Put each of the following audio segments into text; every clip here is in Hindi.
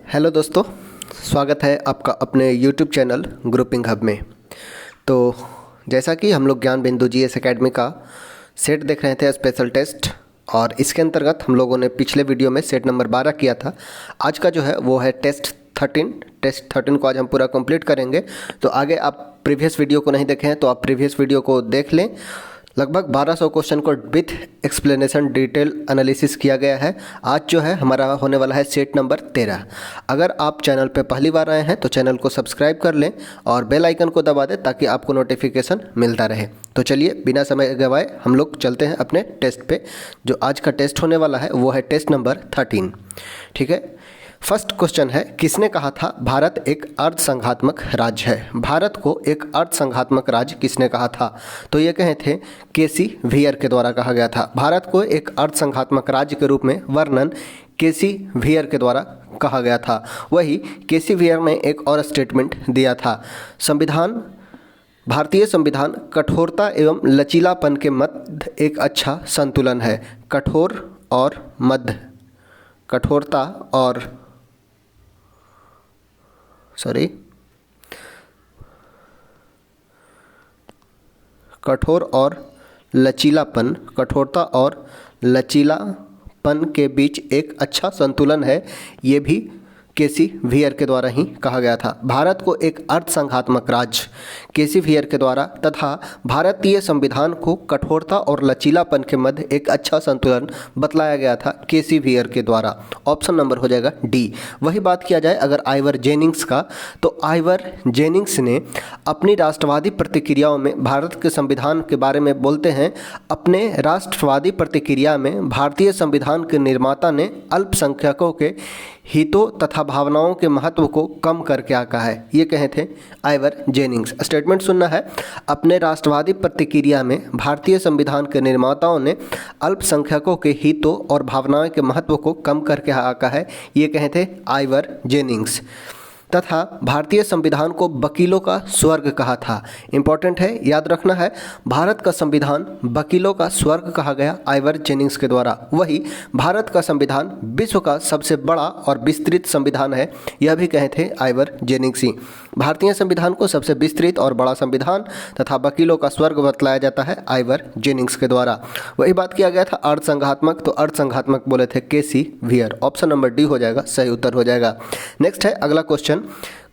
हेलो दोस्तों, स्वागत है आपका अपने YouTube चैनल ग्रुपिंग हब में। तो जैसा कि हम लोग ज्ञान बिंदु GS एकेडमी का सेट देख रहे थे स्पेशल टेस्ट, और इसके अंतर्गत हम लोगों ने पिछले वीडियो में सेट नंबर 12 किया था। आज का जो है वो है टेस्ट 13 को आज हम पूरा कंप्लीट करेंगे। तो आगे आप प्रीवियस वीडियो को नहीं देखे हैं तो आप प्रीवियस वीडियो को देख लें। लगभग 1200 क्वेश्चन को विथ एक्सप्लेनेशन डिटेल एनालिसिस किया गया है। आज जो है हमारा होने वाला है सेट नंबर 13। अगर आप चैनल पे पहली बार आए हैं तो चैनल को सब्सक्राइब कर लें और बेल आइकन को दबा दें ताकि आपको नोटिफिकेशन मिलता रहे। तो चलिए बिना समय गवाए हम लोग चलते हैं अपने टेस्ट पे। जो आज का टेस्ट होने वाला है वो है टेस्ट नंबर 13। ठीक है, फर्स्ट क्वेश्चन है, किसने कहा था भारत एक अर्धसंघात्मक राज्य है? भारत को एक अर्धसंघात्मक राज्य किसने कहा था? तो ये कहे थे केसी वियर के द्वारा कहा गया था। भारत को एक अर्धसंघात्मक राज्य के रूप में वर्णन केसी वियर के द्वारा कहा गया था। वही केसी वियर ने एक और स्टेटमेंट दिया था, भारतीय संविधान कठोरता एवं लचीलापन के मध्य एक अच्छा संतुलन है। कठोरता और लचीलापन के बीच एक अच्छा संतुलन है। ये भी केसी वियर के द्वारा ही कहा गया था। भारत को एक अर्धसंघात्मक राज्य केसी वियर के द्वारा तथा भारतीय संविधान को कठोरता और लचीलापन के मध्य एक अच्छा संतुलन बतलाया गया था केसी वियर के द्वारा। ऑप्शन नंबर हो जाएगा डी। वही बात किया जाए अगर आइवर जेनिंग्स का, तो आइवर जेनिंग्स ने अपनी राष्ट्रवादी प्रतिक्रियाओं में भारत के संविधान के बारे में बोलते हैं। अपने राष्ट्रवादी प्रतिक्रिया में भारतीय संविधान के निर्माता ने अल्पसंख्यकों के हितों तथा भावनाओं के महत्व को कम करके आका है। ये कहे थे आइवर जेनिंग्स। स्टेटमेंट सुनना है, अपने राष्ट्रवादी प्रतिक्रिया में भारतीय संविधान के निर्माताओं ने अल्पसंख्यकों के हितों और भावनाओं के महत्व को कम करके आका है। ये कहे थे आइवर जेनिंग्स। तथा भारतीय संविधान को वकीलों का स्वर्ग कहा था। इंपॉर्टेंट है, याद रखना है, भारत का संविधान वकीलों का स्वर्ग कहा गया आइवर जेनिंग्स के द्वारा। वही भारत का संविधान विश्व का सबसे बड़ा और विस्तृत संविधान है। यह भी कहे थे आइवर जेनिंग्स ही। भारतीय संविधान को सबसे विस्तृत और बड़ा संविधान तथा वकीलों का स्वर्ग बतलाया जाता है आइवर जेनिंग्स के द्वारा। वही बात किया गया था अर्धसंघात्मक, तो अर्धसंघात्मक बोले थे केसी वियर। ऑप्शन नंबर डी हो जाएगा, सही उत्तर हो जाएगा। नेक्स्ट है अगला क्वेश्चन,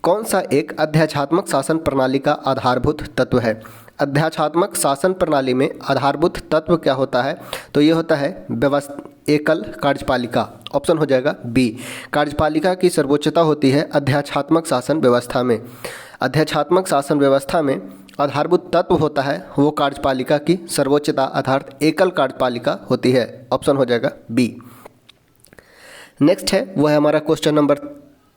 कौन सा एक अध्यात्मक शासन प्रणाली का आधारभूत तत्व है? अध्यात्मक शासन प्रणाली में आधारभूत तत्व क्या होता है? तो ये होता है एकल कार्यपालिका। ऑप्शन हो जाएगा बी। कार्यपालिका की सर्वोच्चता होती है अध्यात्मक शासन व्यवस्था में। अध्यात्मक शासन व्यवस्था में आधारभूत तत्व होता है वो कार्यपालिका की सर्वोच्चता अर्थात एकल कार्यपालिका होती है। ऑप्शन हो जाएगा बी। नेक्स्ट है वो है हमारा क्वेश्चन नंबर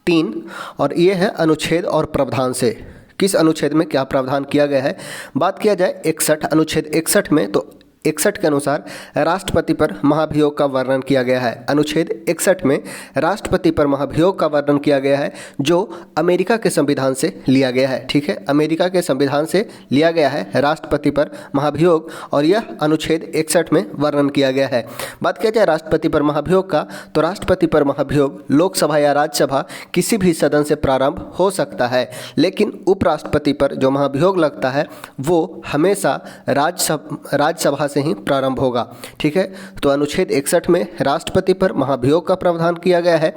3, और ये है अनुच्छेद और प्रावधान से। किस अनुच्छेद में क्या प्रावधान किया गया है? बात किया जाए 61 अनुच्छेद 61 में, तो 61 के अनुसार राष्ट्रपति पर महाभियोग का वर्णन किया गया है। अनुच्छेद 61 में राष्ट्रपति पर महाभियोग का वर्णन किया गया है जो अमेरिका के संविधान से लिया गया है। ठीक है, अमेरिका के संविधान से लिया गया है राष्ट्रपति पर महाभियोग, और यह अनुच्छेद 61 में वर्णन किया गया है। बात किया जाए राष्ट्रपति पर महाभियोग का, तो राष्ट्रपति पर महाभियोग लोकसभा या राज्यसभा किसी भी सदन से प्रारंभ हो सकता है, लेकिन उपराष्ट्रपति पर जो महाभियोग लगता है वो हमेशा राज्यसभा से ही प्रारंभ होगा। ठीक है, तो अनुच्छेद 61 में राष्ट्रपति पर महाभियोग का प्रावधान किया गया है।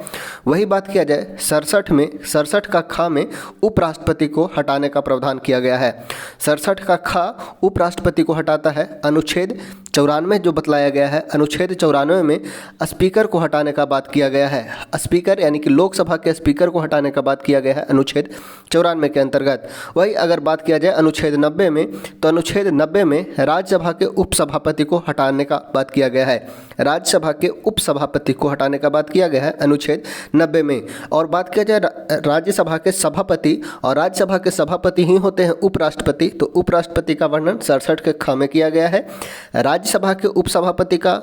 वही बात किया जाए 67 का खा में उपराष्ट्रपति को हटाने का प्रावधान किया गया है। 67 का खा उपराष्ट्रपति को हटाता है। अनुच्छेद 94 जो बतलाया गया है, अनुच्छेद 94 में स्पीकर को हटाने का बात किया गया है। स्पीकर यानी कि लोकसभा के स्पीकर को हटाने का बात किया गया है अनुच्छेद 94 के अंतर्गत। वही अगर बात किया जाए अनुच्छेद 90 में, तो अनुच्छेद 90 में राज्यसभा के उपसभापति को हटाने का बात किया गया है। राज्यसभा के उपसभापति को हटाने का बात किया गया है अनुच्छेद 90 में। और बात किया जाए राज्यसभा के सभापति, और राज्यसभा के सभापति ही होते हैं उपराष्ट्रपति, तो उपराष्ट्रपति का वर्णन 67 के ख में किया गया है। राज्यसभा के उपसभापति का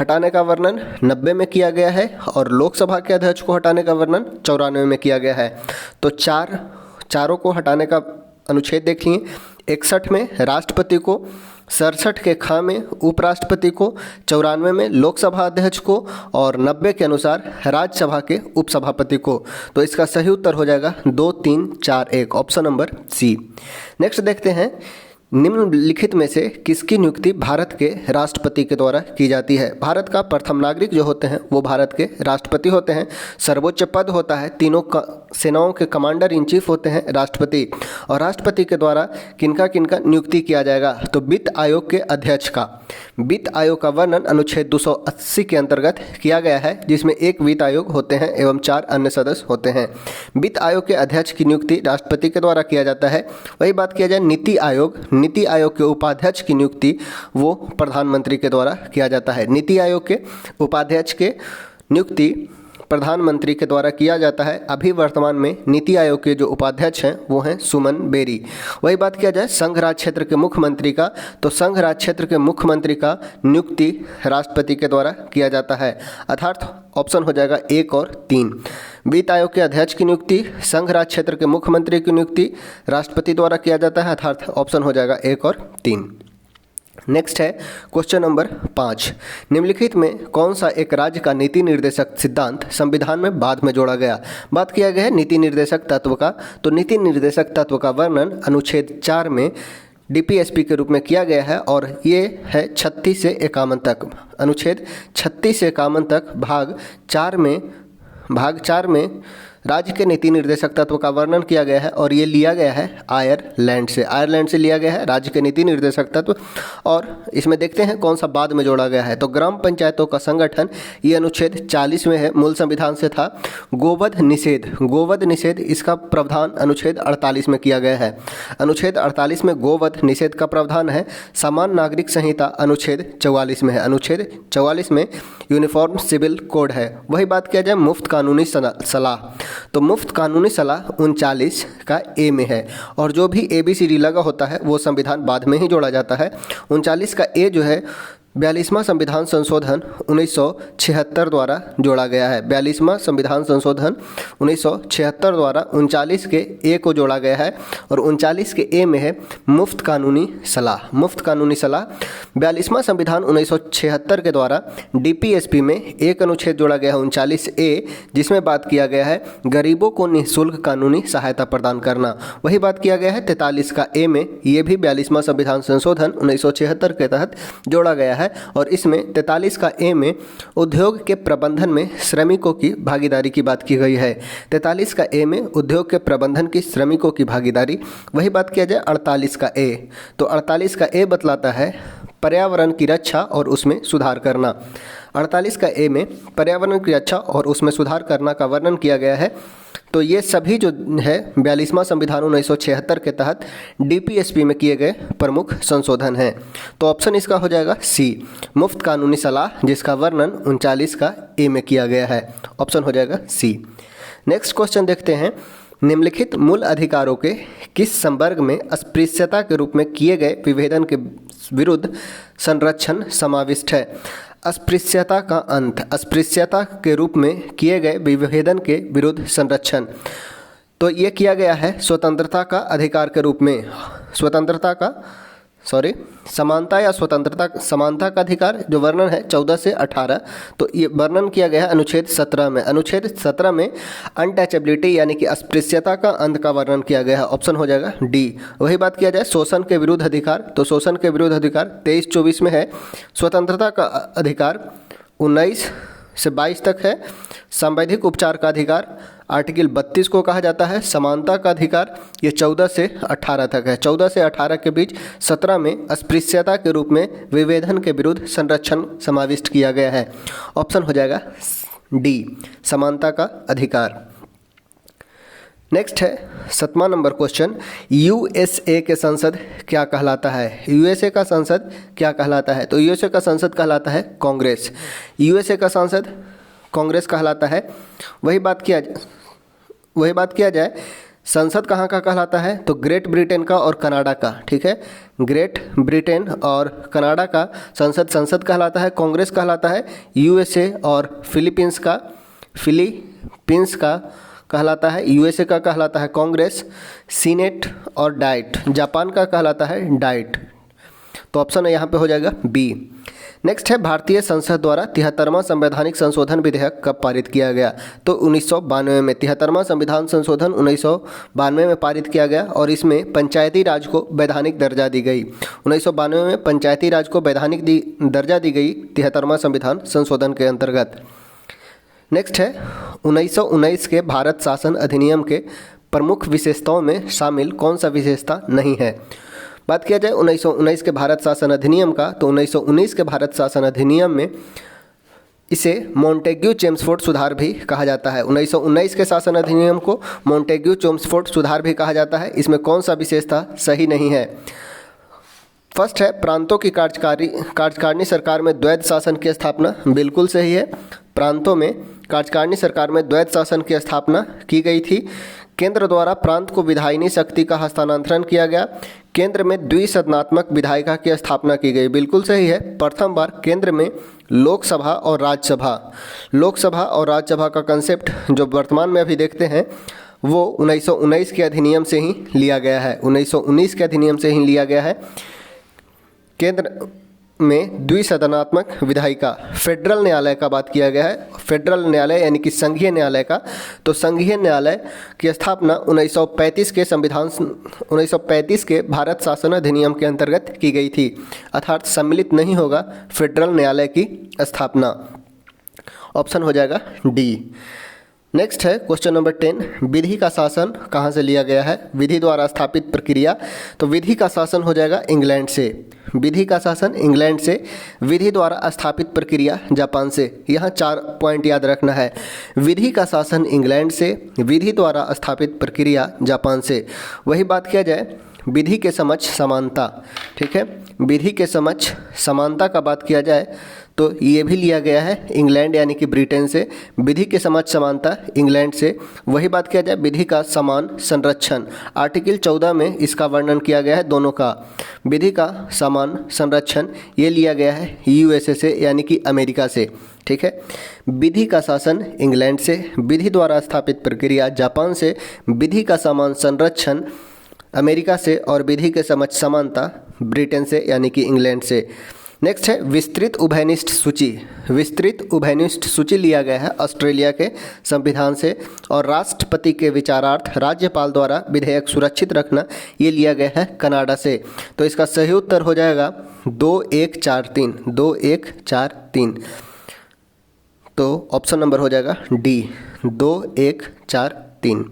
हटाने का वर्णन 90 में किया गया है, और लोकसभा के अध्यक्ष को हटाने का वर्णन 94 में किया गया है। तो चारों को हटाने का अनुच्छेद देख लिए। 61 में राष्ट्रपति को 67 के ख में उपराष्ट्रपति को, 94 में लोकसभा अध्यक्ष को और 90 के अनुसार राज्यसभा के उपसभापति को। तो इसका सही उत्तर हो जाएगा 2, 3, 4, 1, ऑप्शन नंबर सी। नेक्स्ट देखते हैं, निम्नलिखित में से किसकी नियुक्ति भारत के राष्ट्रपति के द्वारा की जाती है। भारत का प्रथम नागरिक जो होते हैं वो भारत के राष्ट्रपति होते हैं। सर्वोच्च पद होता है, तीनों सेनाओं के कमांडर इन चीफ होते हैं राष्ट्रपति। और राष्ट्रपति के द्वारा किनका किनका नियुक्ति किया जाएगा, तो वित्त आयोग के अध्यक्ष का। वित्त आयोग का वर्णन अनुच्छेद 280 के अंतर्गत किया गया है, जिसमें एक वित्त आयोग होते हैं एवं 4 अन्य सदस्य होते हैं। वित्त आयोग के अध्यक्ष की नियुक्ति राष्ट्रपति के द्वारा किया जाता है। वही बात किया जाए नीति आयोग, नीति आयोग के उपाध्यक्ष की नियुक्ति वो प्रधानमंत्री के द्वारा किया जाता है। नीति आयोग के उपाध्यक्ष के नियुक्ति प्रधानमंत्री के द्वारा किया जाता है। अभी वर्तमान में नीति आयोग के जो उपाध्यक्ष हैं वो हैं सुमन बेरी। वही बात किया जाए संघ राज्य क्षेत्र के मुख्यमंत्री का, तो संघ राज्य क्षेत्र के मुख्यमंत्री का नियुक्ति राष्ट्रपति के द्वारा किया जाता है, अर्थात ऑप्शन हो जाएगा 1 और 3। वित्त आयोग के अध्यक्ष की नियुक्ति, संघ राज्य क्षेत्र के मुख्यमंत्री की नियुक्ति राष्ट्रपति द्वारा किया जाता है, अर्थात ऑप्शन हो जाएगा 1 और 3। नेक्स्ट है क्वेश्चन नंबर 5, निम्नलिखित में कौन सा एक राज्य का नीति निर्देशक सिद्धांत संविधान में बाद में जोड़ा गया। बात किया गया है नीति निर्देशक तत्व का, तो नीति निर्देशक तत्व का वर्णन अनुच्छेद 4 में डीपीएसपी के रूप में किया गया है और ये है 36 से 51 तक। अनुच्छेद 36 से 51 तक भाग 4 में राज्य के नीति निर्देशक तत्व का वर्णन किया गया है और ये लिया गया है आयरलैंड से लिया गया है राज्य के नीति निर्देशक तत्व। और इसमें देखते हैं कौन सा बाद में जोड़ा गया है, तो ग्राम पंचायतों का संगठन, ये अनुच्छेद 40 में है, मूल संविधान से था। गोवध निषेध इसका प्रावधान अनुच्छेद 48 में किया गया है। अनुच्छेद 48 में गोवध निषेध का प्रावधान है। समान नागरिक संहिता अनुच्छेद 44 में है। अनुच्छेद 44 में यूनिफॉर्म सिविल कोड है। वही बात किया जाए मुफ्त कानूनी सलाह, तो मुफ्त कानूनी सलाह 39 का ए में है और जो भी ABCD लगा होता है वो संविधान बाद में ही जोड़ा जाता है। 39 का ए जो है 42वां संविधान संशोधन 1976 द्वारा जोड़ा गया है। 42वां संविधान संशोधन 1976 द्वारा 39 के ए को जोड़ा गया है और 39 के ए में है मुफ्त कानूनी सलाह। 42वां संविधान 1976 के द्वारा डीपीएसपी में एक अनुच्छेद जोड़ा गया है 39 ए, जिसमें बात किया गया है गरीबों को निःशुल्क कानूनी सहायता प्रदान करना। वही बात किया गया है 43 का ए में, ये भी 42वां संविधान संशोधन 1976 के तहत जोड़ा गया है और इसमें 43 का ए में उद्योग के प्रबंधन में श्रमिकों की भागीदारी की बात की गई है। 43 का ए में उद्योग के प्रबंधन की श्रमिकों की भागीदारी। वही बात किया जाए 48 का ए, तो 48 का ए बतलाता है पर्यावरण की रक्षा और उसमें सुधार करना। 48 का ए में पर्यावरण की रक्षा और उसमें सुधार करना का वर्णन किया गया है। तो ये सभी जो है 42वां संविधान 1976 के तहत डीपीएसपी में किए गए प्रमुख संशोधन हैं। तो ऑप्शन इसका हो जाएगा सी, मुफ्त कानूनी सलाह, जिसका वर्णन 39 का ए में किया गया है। ऑप्शन हो जाएगा सी। नेक्स्ट क्वेश्चन देखते हैं, निम्नलिखित मूल अधिकारों के किस संवर्ग में अस्पृश्यता के रूप में किए गए विभेदन के विरुद्ध संरक्षण समाविष्ट है। अस्पृश्यता का अंत, अस्पृश्यता के रूप में किए गए विभेदन के विरुद्ध संरक्षण, तो ये किया गया है स्वतंत्रता का अधिकार के रूप में। समानता या समानता का अधिकार जो वर्णन है 14 से 18, तो ये वर्णन किया गया है अनुच्छेद 17 में। अनुच्छेद 17 में अनटचेबिलिटी यानी कि अस्पृश्यता का अंत का वर्णन किया गया है। ऑप्शन हो जाएगा डी। वही बात किया जाए शोषण के विरुद्ध अधिकार, तो शोषण के विरुद्ध अधिकार 23-24 में है। स्वतंत्रता का अधिकार 19 से 22 तक है। संवैधानिक उपचार का अधिकार आर्टिकल 32 को कहा जाता है। समानता का अधिकार ये 14 से 18 तक है। 14 से 18 के बीच 17 में अस्पृश्यता के रूप में विभेदन के विरुद्ध संरक्षण समाविष्ट किया गया है। ऑप्शन हो जाएगा डी, समानता का अधिकार। नेक्स्ट है 7वां नंबर क्वेश्चन, यूएसए के संसद क्या कहलाता है। यूएसए का संसद क्या कहलाता है, तो यूएसए का संसद कहलाता है कांग्रेस। यूएसए का संसद कांग्रेस कहलाता है। वही बात किया जाए संसद कहाँ का कहलाता है, तो ग्रेट ब्रिटेन का और कनाडा का। ठीक है, ग्रेट ब्रिटेन और कनाडा का संसद कहलाता है। कांग्रेस कहलाता है यूएसए और फिलीपींस का कहलाता है। यूएसए का कहलाता है कांग्रेस। सीनेट और डाइट, जापान का कहलाता है डाइट। तो ऑप्शन है यहाँ पे हो जाएगा बी। नेक्स्ट है भारतीय संसद द्वारा 73वां संवैधानिक संशोधन विधेयक कब पारित किया गया? तो 1992 में 73वां संविधान संशोधन 1992 में पारित किया गया और इसमें पंचायती राज को वैधानिक दर्जा दी गई। 1992 में पंचायती राज को वैधानिक दर्जा दी गई 73वां संविधान संशोधन के अंतर्गत। नेक्स्ट है 1919 के भारत शासन अधिनियम के प्रमुख विशेषताओं में शामिल कौन सा विशेषता नहीं है? बात किया जाए 1919 के भारत शासन अधिनियम का, तो 1919 के भारत शासन अधिनियम में इसे मॉन्टेग्यू चेम्सफोर्ड सुधार भी कहा जाता है। 1919 के शासन अधिनियम को मॉन्टेग्यू चेम्सफोर्ड सुधार भी कहा जाता है। इसमें कौन सा विशेषता सही नहीं है? फर्स्ट है प्रांतों की कार्यकारिणी सरकार में द्वैध शासन की स्थापना, बिल्कुल सही है। प्रांतों में कार्यकारिणी सरकार में द्वैध शासन की स्थापना की गई थी। केंद्र द्वारा प्रांत को विधायिनी शक्ति का हस्तांतरण किया गया। केंद्र में द्विसदनात्मक विधायिका की स्थापना की गई, बिल्कुल सही है। प्रथम बार केंद्र में लोकसभा और राज्यसभा का कंसेप्ट जो वर्तमान में अभी देखते हैं वो 1919 के अधिनियम से ही लिया गया है। 1919 के अधिनियम से ही लिया गया है। केंद्र में द्विसदनात्मक विधायिका। फेडरल न्यायालय का बात किया गया है, फेडरल न्यायालय यानी कि संघीय न्यायालय का, तो संघीय न्यायालय की स्थापना 1935 के भारत शासन अधिनियम के अंतर्गत की गई थी, अर्थात सम्मिलित नहीं होगा फेडरल न्यायालय की स्थापना। ऑप्शन हो जाएगा डी। नेक्स्ट है क्वेश्चन नंबर 10, विधि का शासन कहाँ से लिया गया है? विधि द्वारा स्थापित प्रक्रिया, तो विधि का शासन हो जाएगा इंग्लैंड से। विधि का शासन इंग्लैंड से, विधि द्वारा स्थापित प्रक्रिया जापान से। यहाँ 4 पॉइंट याद रखना है। विधि का शासन इंग्लैंड से, विधि द्वारा स्थापित प्रक्रिया जापान से। वही बात किया जाए विधि के समक्ष समानता, ठीक है, विधि के समक्ष समानता का बात किया जाए तो ये भी लिया गया है इंग्लैंड यानी कि ब्रिटेन से। विधि के समक्ष समानता इंग्लैंड से। वही बात किया जाए विधि का समान संरक्षण, आर्टिकल 14 में इसका वर्णन किया गया है दोनों का। विधि का समान संरक्षण ये लिया गया है यूएसए से यानी कि अमेरिका से, ठीक है। विधि का शासन इंग्लैंड से, विधि द्वारा स्थापित प्रक्रिया जापान से, विधि का समान संरक्षण अमेरिका से और विधि के समक्ष समानता ब्रिटेन से यानी कि इंग्लैंड से। नेक्स्ट है विस्तृत उभयनिष्ठ सूची। विस्तृत उभयनिष्ठ सूची लिया गया है ऑस्ट्रेलिया के संविधान से और राष्ट्रपति के विचारार्थ राज्यपाल द्वारा विधेयक सुरक्षित रखना ये लिया गया है कनाडा से। तो इसका सही उत्तर हो जाएगा 2143, 2143। तो ऑप्शन नंबर हो जाएगा डी, 2143।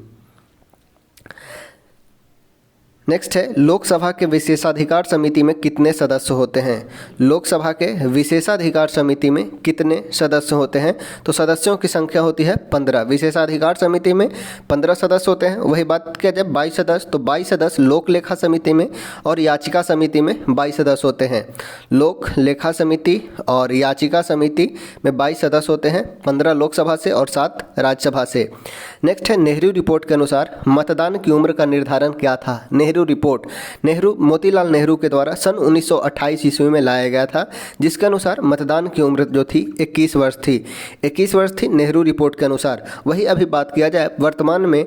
नेक्स्ट है लोकसभा के विशेषाधिकार समिति में कितने सदस्य होते हैं? लोकसभा के विशेषाधिकार समिति में कितने सदस्य होते हैं? तो सदस्यों की संख्या होती है 15। विशेषाधिकार समिति में 15 सदस्य होते हैं। वही बात किया जाए 22 सदस्य, तो 22 सदस्य लोक लेखा समिति में और याचिका समिति में 22 सदस्य होते हैं। लोक लेखा समिति और याचिका समिति में 22 सदस्य होते हैं, 15 लोकसभा से और 7 राज्यसभा से। नेक्स्ट है नेहरू रिपोर्ट के अनुसार मतदान की उम्र का निर्धारण क्या था? नेहरू रिपोर्ट मोतीलाल नेहरू के द्वारा सन 1928 ईस्वी में लाया गया था, जिसके अनुसार मतदान की उम्र जो थी 21 वर्ष थी। 21 वर्ष थी नेहरू रिपोर्ट के अनुसार। वही अभी बात किया जाए वर्तमान में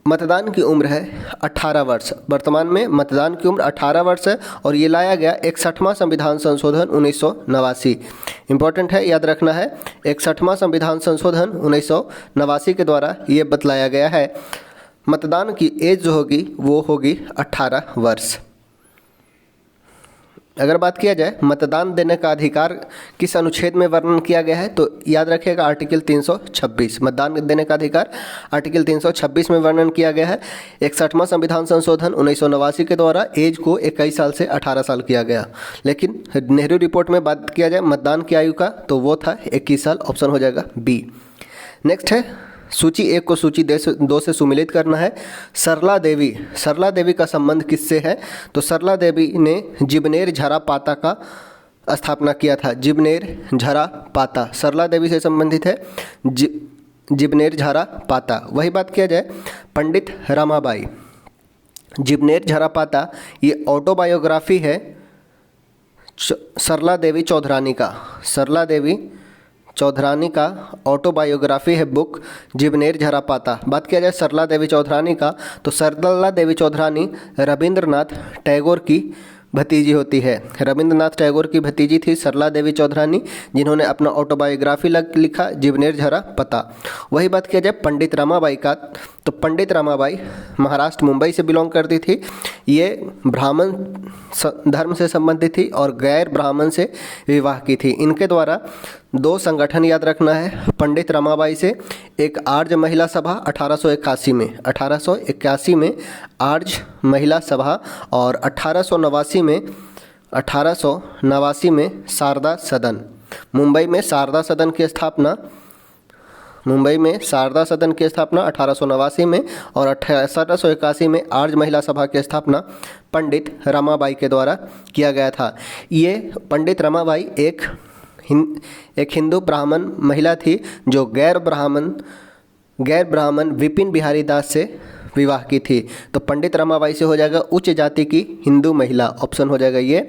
मतदान की उम्र है 18 वर्ष। वर्तमान में मतदान की उम्र 18 वर्ष है और ये लाया गया 61वां संविधान संशोधन 1989। इंपॉर्टेंट है, याद रखना है, 61वां संविधान संशोधन 1989 के द्वारा ये बतलाया गया है मतदान की एज जो होगी वो होगी 18 वर्ष। अगर बात किया जाए मतदान देने का अधिकार किस अनुच्छेद में वर्णन किया गया है, तो याद रखिएगा आर्टिकल 326। मतदान देने का अधिकार आर्टिकल 326 में वर्णन किया गया है। 61वां संविधान संशोधन 1989 के द्वारा एज को 21 साल से 18 साल किया गया, लेकिन नेहरू रिपोर्ट में बात किया जाए मतदान की आयु का तो वो था 21 साल। ऑप्शन हो जाएगा बी। नेक्स्ट है सूची 1 को सूची 2 से सुमिलित करना है। सरला देवी का संबंध किससे है? तो सरला देवी ने जिबनेर झरा पाता का स्थापना किया था। जिबनेर झरा पाता सरला देवी से संबंधित है, जिबनेर झरा पाता। वही बात किया जाए पंडित रमाबाई, जिबनेर झरा पाता ये ऑटोबायोग्राफी है सरला देवी चौधरानी का। सरला देवी चौधरानी का ऑटोबायोग्राफी है बुक जिबनेर झरा पाता। बात किया जाए सरला देवी चौधरानी का, तो सरला देवी चौधरानी रविंद्रनाथ टैगोर की भतीजी होती है? रविंद्रनाथ टैगोर की भतीजी थी सरला देवी चौधरानी, जिन्होंने अपना ऑटोबायोग्राफी लिखा जीवनेर झरा पता। वही बात किया जाए पंडित रमाबाई का, तो पंडित रमाबाई महाराष्ट्र मुंबई से बिलोंग करती थी। ये ब्राह्मण धर्म से संबंधित थी और गैर ब्राह्मण से विवाह की थी। इनके द्वारा 2 संगठन याद रखना है पंडित रमाबाई से, एक आर्य महिला सभा 1881 में आर्य महिला सभा, और 1889 में शारदा सदन। मुंबई में शारदा सदन की स्थापना 1889 में, और 1881 में आर्य महिला सभा की स्थापना पंडित रमाबाई के द्वारा किया गया था। ये पंडित रमाबाई एक हिंदू ब्राह्मण महिला थी जो गैर ब्राह्मण विपिन बिहारी दास से विवाह की थी। तो पंडित रमाबाई से हो जाएगा उच्च जाति की हिंदू महिला, ऑप्शन हो जाएगा ये।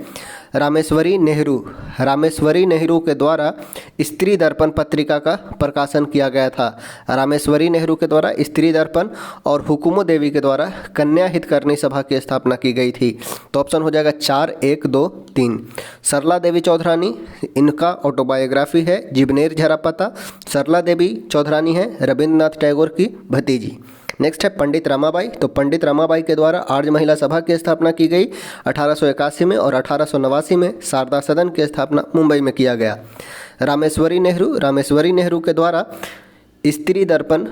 रामेश्वरी नेहरू के द्वारा स्त्री दर्पण पत्रिका का प्रकाशन किया गया था। रामेश्वरी नेहरू के द्वारा स्त्री दर्पण और हुकुमो देवी के द्वारा कन्या हितकरणी सभा की स्थापना की गई थी। तो ऑप्शन हो जाएगा 4, 1, 2, 3। सरला देवी चौधरानी, इनका ऑटोबायोग्राफी है जीवनेर झरा पता। सरला देवी चौधरानी है रविंद्रनाथ टैगोर की भतीजी। नेक्स्ट है पंडित रमाबाई, तो पंडित रमाबाई के द्वारा आर्य महिला सभा की स्थापना की गई 1881 में, और 1889 में शारदा सदन की स्थापना मुंबई में किया गया। रामेश्वरी नेहरू के द्वारा स्त्री दर्पण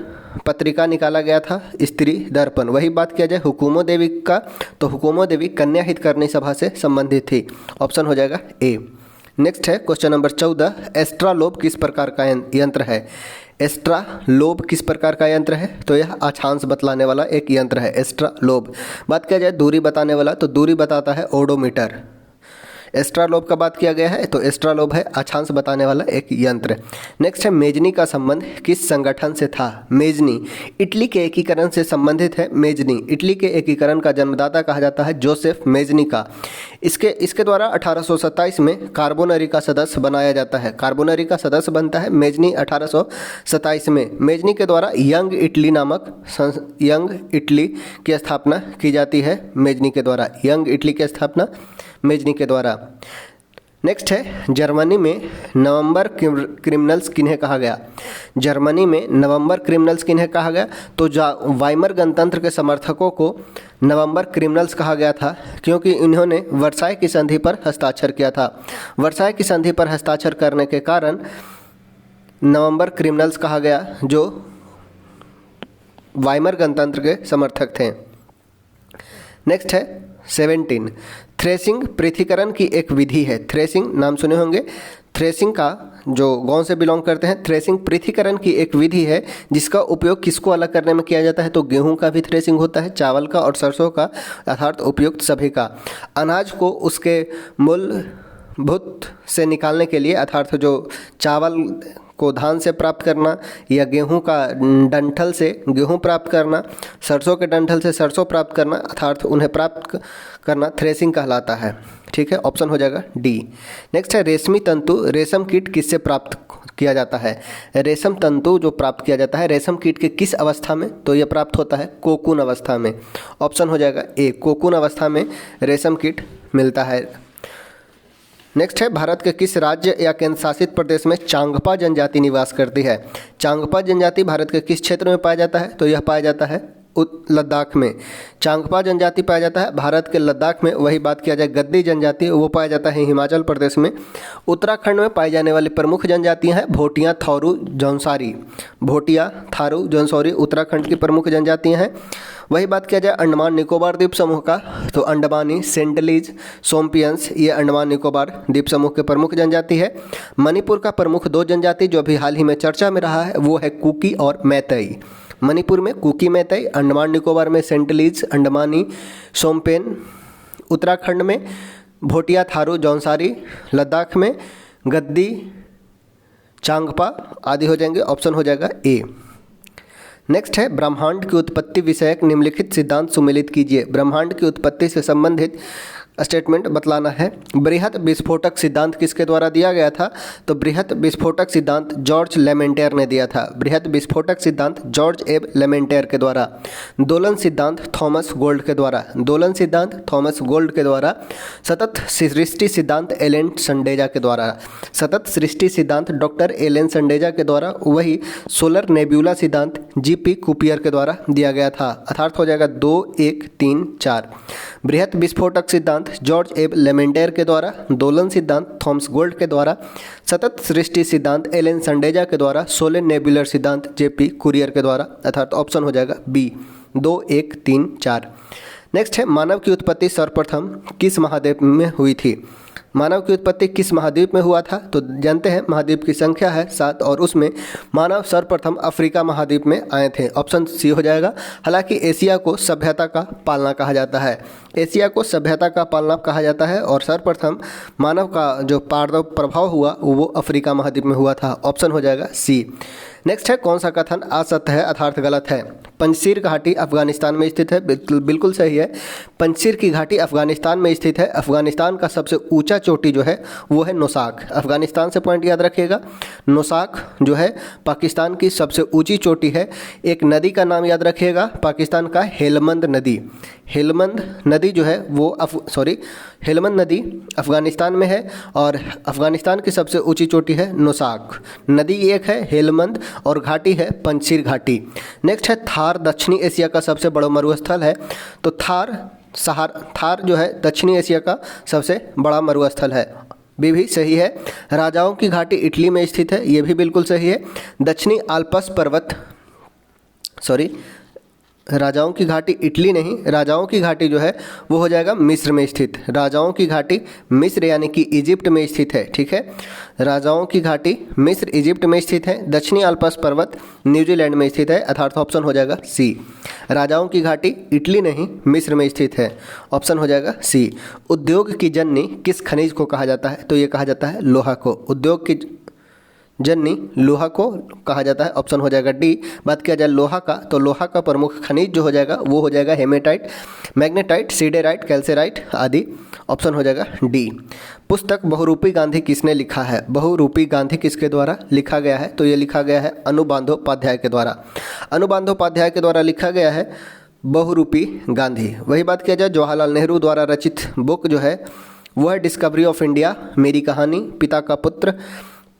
पत्रिका निकाला गया था, स्त्री दर्पण। वही बात किया जाए हुकुमो देवी का, तो हुकुमो देवी कन्या हितकरणी सभा से संबंधित थी, ऑप्शन हो जाएगा ए। नेक्स्ट है क्वेश्चन नंबर 14, एस्ट्रालोब किस प्रकार का यंत्र है? एस्ट्रालोब किस प्रकार का यंत्र है? तो यह अक्षांश बतलाने वाला एक यंत्र है एस्ट्रालोब। बात किया जाए दूरी बताने वाला, तो दूरी बताता है ओडोमीटर। एस्ट्रालोब का बात किया गया है, तो एस्ट्रालोब है अक्षांश बताने वाला एक यंत्र। नेक्स्ट है मेजनी का संबंध किस संगठन से था? मेजनी इटली के एकीकरण से संबंधित है। मेजनी इटली के एकीकरण का जन्मदाता कहा जाता है जोसेफ मेजनी का। इसके द्वारा 1827 में कार्बोनरी का सदस्य बनाया जाता है। कार्बोनरी का सदस्य बनता है मेजनी 1827 में। मेजनी के द्वारा यंग इटली की स्थापना की जाती है। मेजनी के द्वारा यंग इटली की स्थापना मेजनी के द्वारा। नेक्स्ट है जर्मनी में नवंबर क्रिमिनल्स किन्हें कहा गया? जर्मनी में नवंबर क्रिमिनल्स किन्हें कहा गया? तो वाइमर गणतंत्र के समर्थकों को नवंबर क्रिमिनल्स कहा गया था, क्योंकि इन्होंने वर्साई की संधि पर हस्ताक्षर किया था। वर्साई की संधि पर हस्ताक्षर करने के कारण नवंबर क्रिमिनल्स कहा गया, जो वाइमर गणतंत्र के समर्थक थे। नेक्स्ट है 17, थ्रेसिंग पृथक्करण की एक विधि है। थ्रेसिंग नाम सुने होंगे, थ्रेसिंग का जो गांव से बिलोंग करते हैं। थ्रेसिंग पृथक्करण की एक विधि है जिसका उपयोग किसको अलग करने में किया जाता है? तो गेहूं का भी थ्रेसिंग होता है, चावल का और सरसों का, अर्थात उपयुक्त सभी का। अनाज को उसके मूलभूत से निकालने के लिए, अर्थात जो चावल को धान से प्राप्त करना, या गेहूं का डंठल से गेहूं प्राप्त करना, सरसों के डंठल से सरसों प्राप्त करना, अर्थात उन्हें प्राप्त करना थ्रेसिंग कहलाता है। ठीक है, ऑप्शन हो जाएगा डी। नेक्स्ट है रेशमी तंतु, रेशम कीट किससे प्राप्त किया जाता है? रेशम तंतु जो प्राप्त किया जाता है रेशम कीट के किस अवस्था में? तो यह प्राप्त होता है कोकून अवस्था में। ऑप्शन हो जाएगा ए, कोकून अवस्था में रेशम कीट मिलता है। नेक्स्ट है भारत के किस राज्य या केंद्र शासित प्रदेश में चांगपा जनजाति निवास करती है? चांगपा जनजाति भारत के किस क्षेत्र में पाया जाता है? तो यह पाया जाता है लद्दाख में। चांगपा जनजाति पाया जाता है भारत के लद्दाख में। वही बात किया जाए गद्दी जनजाति, वो पाया जाता है हिमाचल प्रदेश में। उत्तराखंड में पाई जाने वाली प्रमुख जनजातियां हैं भोटिया, थारू, जौनसारी। भोटिया, थारू, जौनसारी उत्तराखंड की प्रमुख जनजातियां हैं। वही बात किया जाए अंडमान निकोबार द्वीप समूह का, तो अंडमानी, सेंटलीज, सोम्पियंस, ये अंडमान निकोबार द्वीप समूह के प्रमुख जनजाति है। मणिपुर का प्रमुख 2 जनजाति जो अभी हाल ही में चर्चा में रहा है वो है कुकी और मैतई। मणिपुर में कुकी मैतई, अंडमान निकोबार में सेंटलीज, अंडमानी, सोम्पेन, उत्तराखंड में भोटिया, थारू, जौनसारी, लद्दाख में गद्दी, चांगपा आदि हो जाएंगे। ऑप्शन हो जाएगा ए। नेक्स्ट है ब्रह्मांड की उत्पत्ति विषयक निम्नलिखित सिद्धांत सुमेलित कीजिए। ब्रह्मांड की उत्पत्ति से संबंधित स्टेटमेंट बतलाना है। बृहत विस्फोटक सिद्धांत किसके द्वारा दिया गया था? तो बृहत विस्फोटक सिद्धांत जॉर्ज लेमेंटेयर ने दिया था। बृहत विस्फोटक सिद्धांत जॉर्ज एब लेमेंटेयर के द्वारा। दोलन सिद्धांत थॉमस गोल्ड के द्वारा। दोलन सिद्धांत थॉमस गोल्ड के द्वारा। सतत सृष्टि सिद्धांत एलेन संडेजा के द्वारा। सतत सृष्टि सिद्धांत डॉक्टर एलेन संडेजा के द्वारा। वही सोलर नेब्यूला सिद्धांत जीपी कुपियर के द्वारा दिया गया था। अर्थात हो जाएगा 2, 1, 3, 4। बृहत विस्फोटक सिद्धांत जॉर्ज एब लेमेंटेयर के द्वारा। दोलन सिद्धांत थॉमस गोल्ड के द्वारा। सतत सृष्टि सिद्धांत एलेन संडेजा के द्वारा। सोलर नेबुलर सिद्धांत जेपी कुरियर के द्वारा। अर्थात ऑप्शन हो जाएगा बी, 2, 1, 3, 4। नेक्स्ट है मानव की उत्पत्ति सर्वप्रथम किस महाद्वीप में हुई थी? मानव की उत्पत्ति किस महाद्वीप में हुआ था? तो जानते हैं महाद्वीप की संख्या है 7 और उसमें मानव सर्वप्रथम अफ्रीका महाद्वीप में आए थे। ऑप्शन सी हो जाएगा। हालांकि एशिया को सभ्यता का पालना कहा जाता है। एशिया को सभ्यता का पालना कहा जाता है और सर्वप्रथम मानव का जो प्रभाव हुआ वो अफ्रीका महाद्वीप में हुआ था। ऑप्शन हो जाएगा सी। नेक्स्ट है कौन सा कथन असत्य है अर्थात गलत है? पंजशीर घाटी अफगानिस्तान में स्थित है। बिल्कुल सही है। पंजशीर की घाटी अफगानिस्तान में स्थित है। अफगानिस्तान का सबसे ऊंचा चोटी जो है वो है नोशाक। अफगानिस्तान से पॉइंट याद रखिएगा। नोशाक जो है पाकिस्तान की सबसे ऊंची चोटी है। एक नदी का नाम याद रखिएगा पाकिस्तान का, हेलमंद नदी। हेलमंद नदी जो है वो हेलमंद नदी अफगानिस्तान में है और अफगानिस्तान की सबसे ऊंची चोटी है नोशाक। नदी एक है हेलमंद और घाटी है पंजशीर घाटी। नेक्स्ट है थार दक्षिणी एशिया का सबसे बड़ा मरुस्थल है। तो थार जो है दक्षिणी एशिया का सबसे बड़ा मरुस्थल है। भी सही है। राजाओं की घाटी इटली में स्थित है। ये भी बिल्कुल सही है। दक्षिणी आल्प्स पर्वत राजाओं की घाटी इटली नहीं, राजाओं की घाटी जो है वो हो जाएगा मिस्र में स्थित। राजाओं की घाटी मिस्र यानी कि इजिप्ट में स्थित है। ठीक है, राजाओं की घाटी मिस्र इजिप्ट में स्थित है। दक्षिणी आल्प्स पर्वत न्यूजीलैंड में स्थित है। अर्थात ऑप्शन हो जाएगा सी। राजाओं की घाटी इटली नहीं मिस्र में स्थित है। ऑप्शन हो जाएगा सी। उद्योग की जननी किस खनिज को कहा जाता है? तो ये कहा जाता है लोहा को। उद्योग की जननी लोहा को कहा जाता है। ऑप्शन हो जाएगा डी। बात किया जाए लोहा का तो लोहा का प्रमुख खनिज जो हो जाएगा वो हो जाएगा हेमेटाइट, मैग्नेटाइट, सीडेराइट, कैल्सेराइट आदि। ऑप्शन हो जाएगा डी। पुस्तक बहुरूपी गांधी किसने लिखा है? बहुरूपी गांधी किसके द्वारा लिखा गया है? तो ये लिखा गया है अनुबांधोपाध्याय के द्वारा। अनुबांधोपाध्याय के द्वारा लिखा गया है बहुरूपी गांधी। वही बात किया जाए जवाहरलाल नेहरू द्वारा रचित बुक जो है वो है डिस्कवरी ऑफ इंडिया, मेरी कहानी, पिता का पुत्र,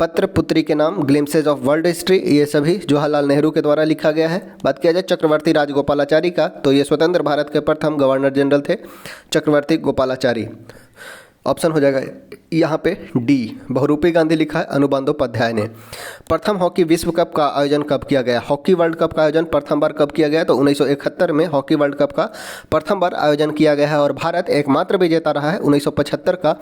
पत्र पुत्री के नाम, ग्लिम्सेज ऑफ वर्ल्ड हिस्ट्री। ये सभी जवाहरलाल नेहरू के द्वारा लिखा गया है। बात किया जाए चक्रवर्ती राजगोपालाचारी का तो ये स्वतंत्र भारत के प्रथम गवर्नर जनरल थे, चक्रवर्ती गोपालाचारी। ऑप्शन हो जाएगा यहाँ पे डी। बहुरूपी गांधी लिखा है अनुबांधोपाध्याय ने। प्रथम हॉकी विश्व कप का आयोजन कब किया गया? हॉकी वर्ल्ड कप का आयोजन प्रथम बार कब किया गया? तो 1971 में हॉकी वर्ल्ड कप का प्रथम बार आयोजन किया गया है और भारत एकमात्र विजेता रहा है 1975 का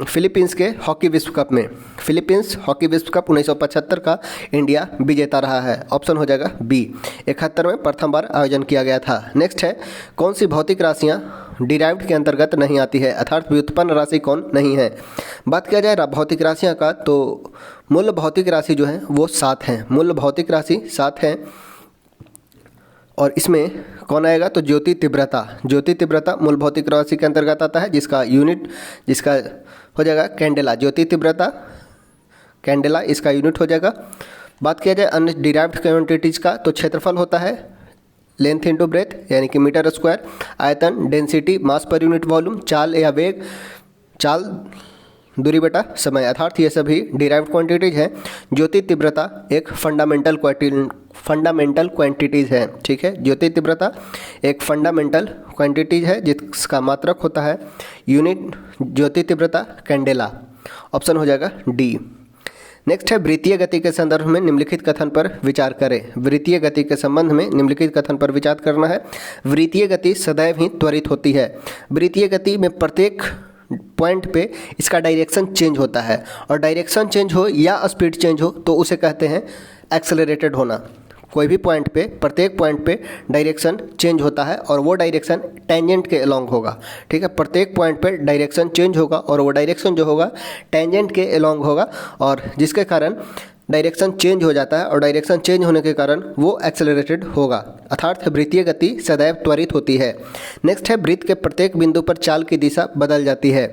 फिलीपींस के हॉकी विश्व कप में। फिलीपींस हॉकी विश्व कप 1975 का इंडिया विजेता रहा है। ऑप्शन हो जाएगा बी। 71 में प्रथम बार आयोजन किया गया था। नेक्स्ट है कौन सी भौतिक राशियाँ डिराइव्ड के अंतर्गत नहीं आती है अर्थात व्युत्पन्न राशि कौन नहीं है? बात किया जाए भौतिक राशियाँ का तो मूल भौतिक राशि जो है वो 7 हैं। मूल भौतिक राशि 7 हैं और इसमें कौन आएगा? तो ज्योति तीव्रता। ज्योति तीव्रता मूल भौतिक राशि के अंतर्गत आता है जिसका हो जाएगा कैंडेला। ज्योति तीव्रता कैंडेला इसका यूनिट हो जाएगा। बात किया जाए अन्य डिराइव्ड क्वांटिटीज़ का तो क्षेत्रफल होता है लेंथ इंटू ब्रेथ यानी कि मीटर स्क्वायर, आयतन, डेंसिटी, मास पर यूनिट वॉल्यूम, चाल या वेग, चाल दूरी बटा समय। अर्थात ये सभी डिराइव्ड क्वांटिटीज हैं। ज्योति तीव्रता एक फंडामेंटल क्वांटिटीज़ है। ठीक है, ज्योति तीव्रता एक फंडामेंटल क्वांटिटीज है जिसका मात्रक होता है यूनिट ज्योति तीव्रता कैंडेला। ऑप्शन हो जाएगा डी। नेक्स्ट है वृत्तीय गति के संदर्भ में निम्नलिखित कथन पर विचार करें। वृत्तीय गति के संबंध में निम्नलिखित कथन पर विचार करना है। वृत्तीय गति सदैव ही त्वरित होती है। वृत्तीय गति में प्रत्येक पॉइंट पे इसका डायरेक्शन चेंज होता है और डायरेक्शन चेंज हो या स्पीड चेंज हो तो उसे कहते हैं एक्सेलरेटेड होना। कोई भी पॉइंट पे प्रत्येक पॉइंट पे डायरेक्शन चेंज होता है और वो डायरेक्शन टेंजेंट के अलोंग होगा। ठीक है, प्रत्येक पॉइंट पे डायरेक्शन चेंज होगा और वो डायरेक्शन जो होगा टेंजेंट के अलोंग होगा और जिसके कारण डायरेक्शन चेंज हो जाता है और डायरेक्शन चेंज होने के कारण वो एक्सेलरेटेड होगा, अर्थात वृत्तीय गति सदैव त्वरित होती है। नेक्स्ट है वृत्त के प्रत्येक बिंदु पर चाल की दिशा बदल जाती है।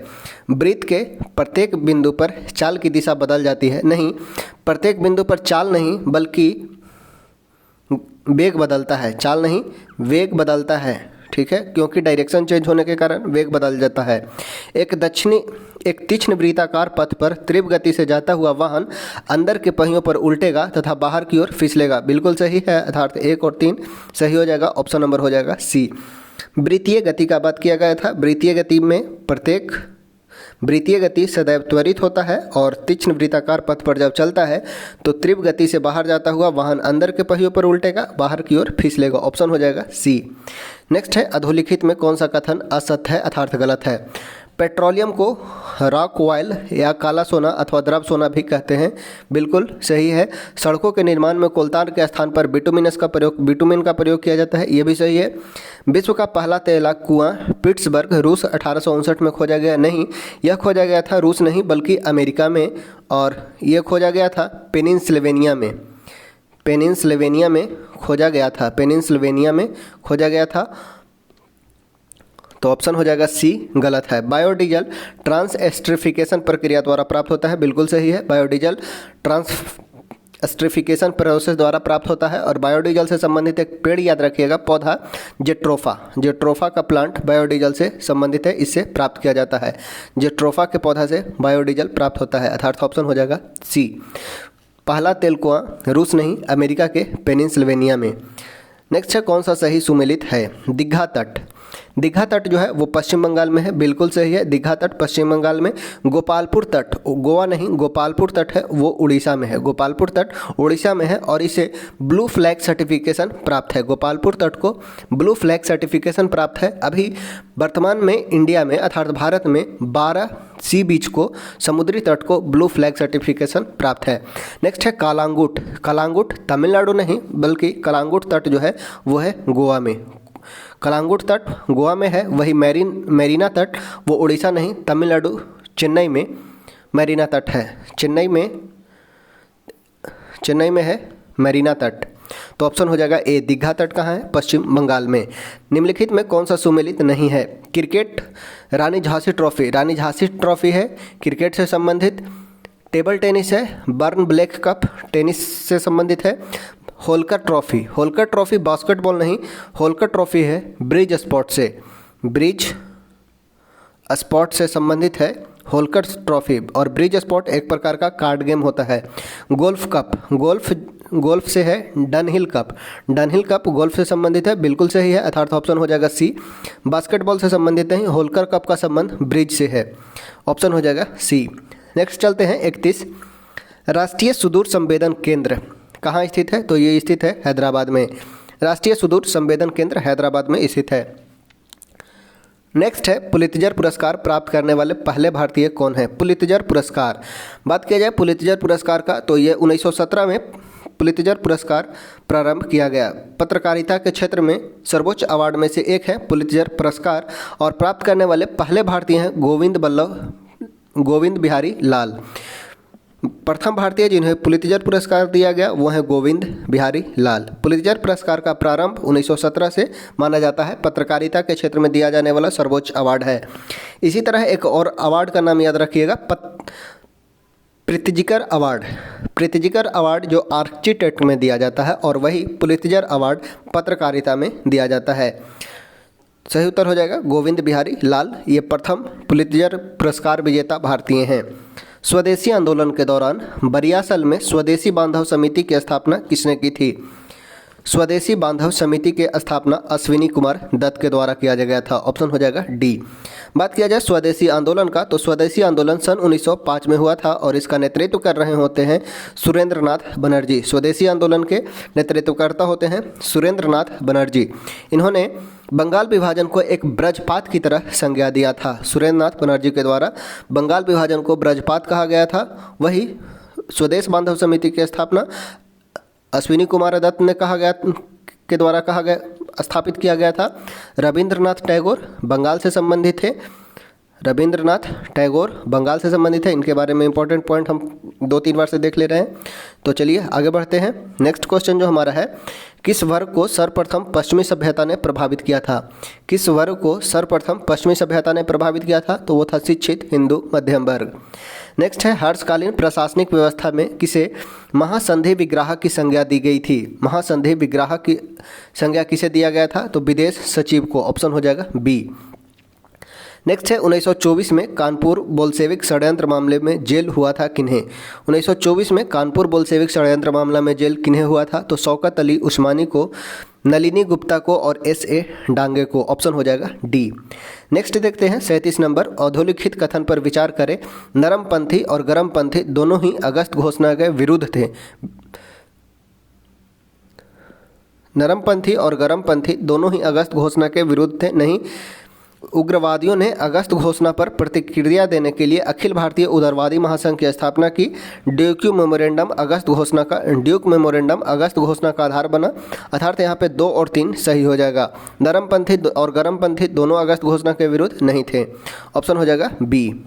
वृत्त के प्रत्येक बिंदु पर चाल की दिशा बदल जाती है, नहीं, प्रत्येक बिंदु पर चाल नहीं बल्कि वेग बदलता है, चाल नहीं वेग बदलता है, ठीक है, क्योंकि डायरेक्शन चेंज होने के कारण वेग बदल जाता है। एक तीक्ष्ण वृत्ताकार पथ पर तीव्र गति से जाता हुआ वाहन अंदर के पहियों पर उल्टेगा तथा बाहर की ओर फिसलेगा, बिल्कुल सही है, अर्थात 1 और 3 सही हो जाएगा, ऑप्शन नंबर हो जाएगा सी। वृत्तीय गति का बात किया गया था। वृत्तीय गति सदैव त्वरित होता है और तीक्ष्ण वृत्ताकार पथ पर जब चलता है तो तीव्र गति से बाहर जाता हुआ वाहन अंदर के पहियों पर उल्टेगा, बाहर की ओर फिसलेगा, ऑप्शन हो जाएगा सी। नेक्स्ट है अधोलिखित में कौन सा कथन असत्य है अर्थात गलत है। पेट्रोलियम को रॉक ऑयल या काला सोना अथवा द्रव सोना भी कहते हैं, बिल्कुल सही है। सड़कों के निर्माण में कोलतार के स्थान पर बिटुमिन का प्रयोग किया जाता है, ये भी सही है। विश्व का पहला तैलाक कुआं पिट्सबर्ग रूस 1859 में खोजा गया, नहीं, यह खोजा गया था रूस नहीं बल्कि अमेरिका में, और यह खोजा गया था पेनिनसिल्वेनिया में खोजा गया था, तो ऑप्शन हो जाएगा सी, गलत है। बायोडीजल ट्रांसएस्ट्रिफिकेशन प्रक्रिया द्वारा प्राप्त होता है, बिल्कुल सही है, बायोडीजल ट्रांसएस्ट्रिफिकेशन प्रोसेस द्वारा प्राप्त होता है। और बायोडीजल से संबंधित एक पेड़ याद रखिएगा, पौधा जेट्रोफा का प्लांट बायोडीजल से संबंधित है, इससे प्राप्त किया जाता है। जेट्रोफा के पौधा से बायोडीजल प्राप्त होता है, अर्थात ऑप्शन हो जाएगा सी। पहला तेल कुआं रूस नहीं अमेरिका के पेनिनसिल्वेनिया में। नेक्स्ट है कौन सा सही सुमेलित है। दीघा तट जो है वो पश्चिम बंगाल में है, बिल्कुल सही है, दीघा तट पश्चिम बंगाल में। गोपालपुर तट गोवा नहीं, गोपालपुर तट है वो उड़ीसा में है, गोपालपुर तट उड़ीसा में है और इसे ब्लू फ्लैग सर्टिफिकेशन प्राप्त है। गोपालपुर तट को ब्लू फ्लैग सर्टिफिकेशन प्राप्त है। अभी वर्तमान में इंडिया में अर्थात भारत में 12 सी बीच को, समुद्री तट को ब्लू फ्लैग सर्टिफिकेशन प्राप्त है। नेक्स्ट है कलांगुट तमिलनाडु नहीं बल्कि कलांगुट तट जो है वो है गोवा में। कलांगुट तट गोवा में है, वही मेरीना तट वो उड़ीसा नहीं तमिलनाडु चेन्नई में मेरीना तट है, चेन्नई में है मेरीना तट, तो ऑप्शन हो जाएगा ए। दीघा तट कहाँ है, पश्चिम बंगाल में। निम्नलिखित में कौन सा सुमेलित नहीं है। क्रिकेट रानी झांसी ट्रॉफी है क्रिकेट से संबंधित। टेबल टेनिस है, बर्न ब्लैक कप टेनिस से संबंधित है। होलकर ट्रॉफी बास्केटबॉल नहीं, होलकर ट्रॉफी है ब्रिज स्पॉट से संबंधित है होलकर ट्रॉफी, और ब्रिज स्पॉट एक प्रकार का कार्ड गेम होता है। गोल्फ से है डनहिल कप गोल्फ से संबंधित है, बिल्कुल सही है, अर्थात ऑप्शन हो जाएगा सी। बास्केटबॉल से संबंधित नहीं, होलकर कप का संबंध ब्रिज से है, ऑप्शन हो जाएगा सी। नेक्स्ट चलते हैं 31। राष्ट्रीय सुदूर संवेदन केंद्र कहाँ स्थित है, तो ये स्थित है हैदराबाद में। राष्ट्रीय सुदूर संवेदन केंद्र हैदराबाद में स्थित है। नेक्स्ट है पुलित्जर पुरस्कार प्राप्त करने वाले पहले भारतीय कौन है। पुलित्जर पुरस्कार, बात किया जाए पुलित्जर पुरस्कार का तो ये 1917 में पुलित्जर पुरस्कार प्रारंभ किया गया। पत्रकारिता के क्षेत्र में सर्वोच्च अवार्ड में से एक है पुलित्जर पुरस्कार, और प्राप्त करने वाले पहले भारतीय हैं गोविंद बिहारी लाल। प्रथम भारतीय जिन्हें पुलित्जर पुरस्कार दिया गया वो है गोविंद बिहारी लाल। पुलित्जर पुरस्कार का प्रारंभ 1917 से माना जाता है, पत्रकारिता के क्षेत्र में दिया जाने वाला सर्वोच्च अवार्ड है। इसी तरह एक और अवार्ड का नाम याद रखिएगा, प्रित्जिकर अवार्ड जो आर्किटेक्ट में दिया जाता है, और वही पुलित्जर अवार्ड पत्रकारिता में दिया जाता है। सही उत्तर हो जाएगा गोविंद बिहारी लाल, ये प्रथम पुलित्जर पुरस्कार विजेता भारतीय हैं। स्वदेशी आंदोलन के दौरान बरियासल में स्वदेशी बांधव समिति की स्थापना किसने की थी। स्वदेशी बांधव समिति के स्थापना अश्विनी कुमार दत्त के द्वारा किया गया था, ऑप्शन हो जाएगा डी। बात किया जाए स्वदेशी आंदोलन का तो स्वदेशी आंदोलन सन 1905 में हुआ था और इसका नेतृत्व कर रहे होते हैं सुरेंद्रनाथ बनर्जी। स्वदेशी आंदोलन के नेतृत्वकर्ता होते हैं सुरेंद्रनाथ बनर्जी। इन्होंने बंगाल विभाजन को एक ब्रजपात की तरह संज्ञा दिया था। सुरेंद्रनाथ बनर्जी के द्वारा बंगाल विभाजन को ब्रजपात कहा गया था। वही स्वदेश बांधव समिति की स्थापना अश्विनी कुमार दत्त ने स्थापित किया गया था। रविंद्रनाथ टैगोर बंगाल से संबंधित थे। रविंद्रनाथ टैगोर बंगाल से संबंधित है। इनके बारे में इंपॉर्टेंट पॉइंट हम 2-3 बार से देख ले रहे हैं। तो चलिए आगे बढ़ते हैं। नेक्स्ट क्वेश्चन जो हमारा है, किस वर्ग को सर्वप्रथम पश्चिमी सभ्यता ने प्रभावित किया था? किस वर्ग को सर्वप्रथम पश्चिमी सभ्यता ने प्रभावित किया था? तो वो था शिक्षित हिंदू मध्यम वर्ग। नेक्स्ट है, हर्षकालीन प्रशासनिक व्यवस्था में किसे महासंधि विग्राहक की संज्ञा दी गई थी? महासंधि विग्राहक की संज्ञा किसे दिया गया था? तो विदेश सचिव को। ऑप्शन हो जाएगा बी। नेक्स्ट है, 1924 में कानपुर बोल्शेविक षड्यंत्र मामले में जेल हुआ था किन्हें? 1924 में कानपुर बोल्शेविक षड्यंत्र मामला में जेल किन्हें हुआ था? तो शौकत अली उस्मानी को, नलिनी गुप्ता को और S.A. डांगे को। ऑप्शन हो जाएगा डी। नेक्स्ट देखते हैं 37 नंबर, अधोलिखित कथन पर विचार करें। नरमपंथी और गरमपंथी दोनों ही अगस्त घोषणा के विरुद्ध थे। नरमपंथी और गरमपंथी दोनों ही अगस्त घोषणा के विरुद्ध थे। नहीं, उग्रवादियों ने अगस्त घोषणा पर प्रतिक्रिया देने के लिए अखिल भारतीय उदारवादी महासंघ की स्थापना की। ड्यूक मेमोरेंडम अगस्त घोषणा का आधार बना। अर्थात यहाँ पे 2 और 3 सही हो जाएगा। नरमपंथी और गरमपंथी दोनों अगस्त घोषणा के विरुद्ध नहीं थे। ऑप्शन हो जाएगा बी।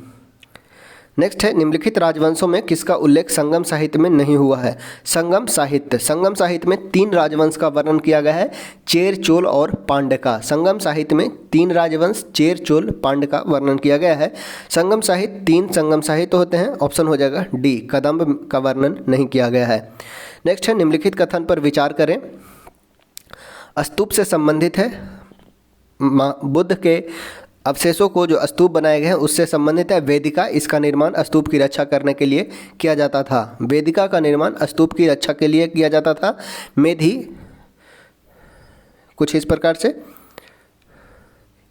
नेक्स्ट है, निम्नलिखित राजवंशों में किसका उल्लेख संगम साहित्य में नहीं हुआ है? संगम साहित्य में 3 राजवंश का वर्णन किया गया है, चेर, चोल और पांड्य का। संगम साहित्य में 3 राजवंश चेर, चोल, पांड्य का वर्णन किया गया है। संगम साहित्य 3 संगम साहित्य होते हैं। ऑप्शन हो जाएगा डी, कदम्ब का वर्णन नहीं किया गया है। नेक्स्ट है, निम्नलिखित कथन पर विचार करें। स्तूप से संबंधित है, बुद्ध के अवशेषों को जो स्तूप बनाए गए हैं उससे संबंधित है। वेदिका, इसका निर्माण स्तूप की रक्षा करने के लिए किया जाता था। वेदिका का निर्माण स्तूप की रक्षा के लिए किया जाता था। मेधी कुछ इस प्रकार से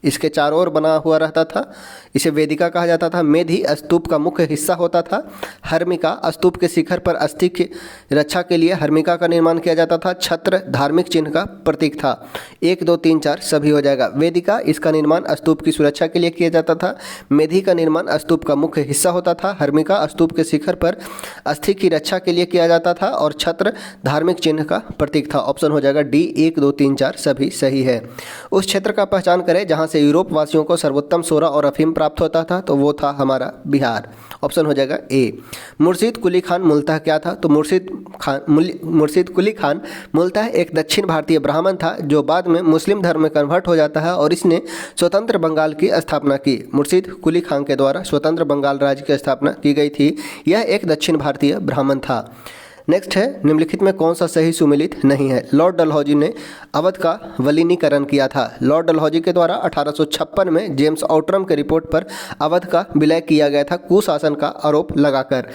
इसके चारों ओर बना हुआ रहता था, इसे वेदिका कहा जाता था। मेधी स्तूप का मुख्य हिस्सा होता था। हर्मिका, स्तूप के शिखर पर अस्थि की रक्षा के लिए हर्मिका का निर्माण किया जाता था। छत्र धार्मिक चिन्ह का प्रतीक था। 1, 2, 3, 4 सभी हो जाएगा। वेदिका, इसका निर्माण स्तूप की सुरक्षा के लिए किया जाता था। मेधी का निर्माण स्तूप का मुख्य हिस्सा होता था। हर्मिका स्तूप के शिखर पर अस्थि की रक्षा के लिए किया जाता था। और छत्र धार्मिक चिन्ह का प्रतीक था। ऑप्शन हो जाएगा डी, 1, 2, 3, 4 सभी सही है। उस क्षेत्र का पहचान करें जहाँ से यूरोप वासियों को सर्वोत्तम सोरा और अफीम प्राप्त होता था, तो वो था हमारा बिहार। ऑप्शन हो जाएगा ए। मुर्शिद कुली खान मूलतः क्या था? तो मुर्शिद कुली खान मूलतः एक दक्षिण भारतीय ब्राह्मण था जो बाद में मुस्लिम धर्म में कन्वर्ट हो जाता है और इसने स्वतंत्र बंगाल की स्थापना की। मुर्शिद कुली खान के द्वारा स्वतंत्र बंगाल राज्य की स्थापना की गई थी। यह एक दक्षिण भारतीय ब्राह्मण था। नेक्स्ट है, निम्नलिखित में कौन सा सही सुमेलित नहीं है? लॉर्ड डलहौजी ने अवध का विलीनीकरण किया था। लॉर्ड डलहौजी के द्वारा 1856 में जेम्स आउटरम के रिपोर्ट पर अवध का विलय किया गया था कुशासन का आरोप लगाकर।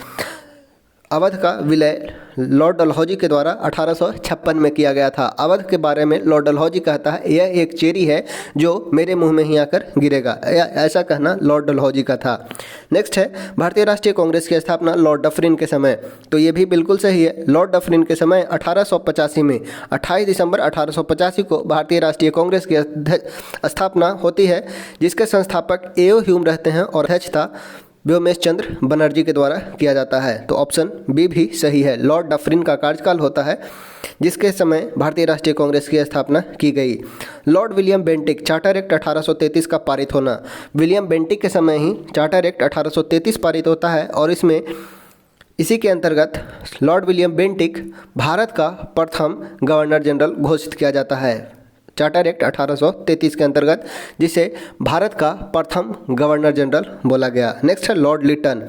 अवध का विलय लॉर्ड डलहौजी के द्वारा 1856 में किया गया था। अवध के बारे में लॉर्ड डलहौजी कहता है, यह एक चेरी है जो मेरे मुंह में ही आकर गिरेगा। ऐसा कहना लॉर्ड डलहौजी का था। नेक्स्ट है, भारतीय राष्ट्रीय कांग्रेस की स्थापना लॉर्ड डफरिन के समय, तो ये भी बिल्कुल सही है। लॉर्ड डफरिन के समय 1885 में 28 दिसंबर 1885 को भारतीय राष्ट्रीय कांग्रेस की स्थापना होती है, जिसके संस्थापक ए.ओ. ह्यूम रहते हैं और अध्यक्षता व्योमेश चंद्र बनर्जी के द्वारा किया जाता है। तो ऑप्शन बी भी सही है। लॉर्ड डफरिन का कार्यकाल होता है जिसके समय भारतीय राष्ट्रीय कांग्रेस की स्थापना की गई। Lord William Bentinck, charter act 1833 का पारित होना। विलियम बेंटिक के समय ही चार्टर एक्ट 1833 पारित होता है और इसी के अंतर्गत लॉर्ड विलियम बेंटिक भारत का प्रथम गवर्नर जनरल घोषित किया जाता है। चार्टर एक्ट 1833 के अंतर्गत, जिसे भारत का प्रथम गवर्नर जनरल बोला गया। नेक्स्ट है लॉर्ड लिटन,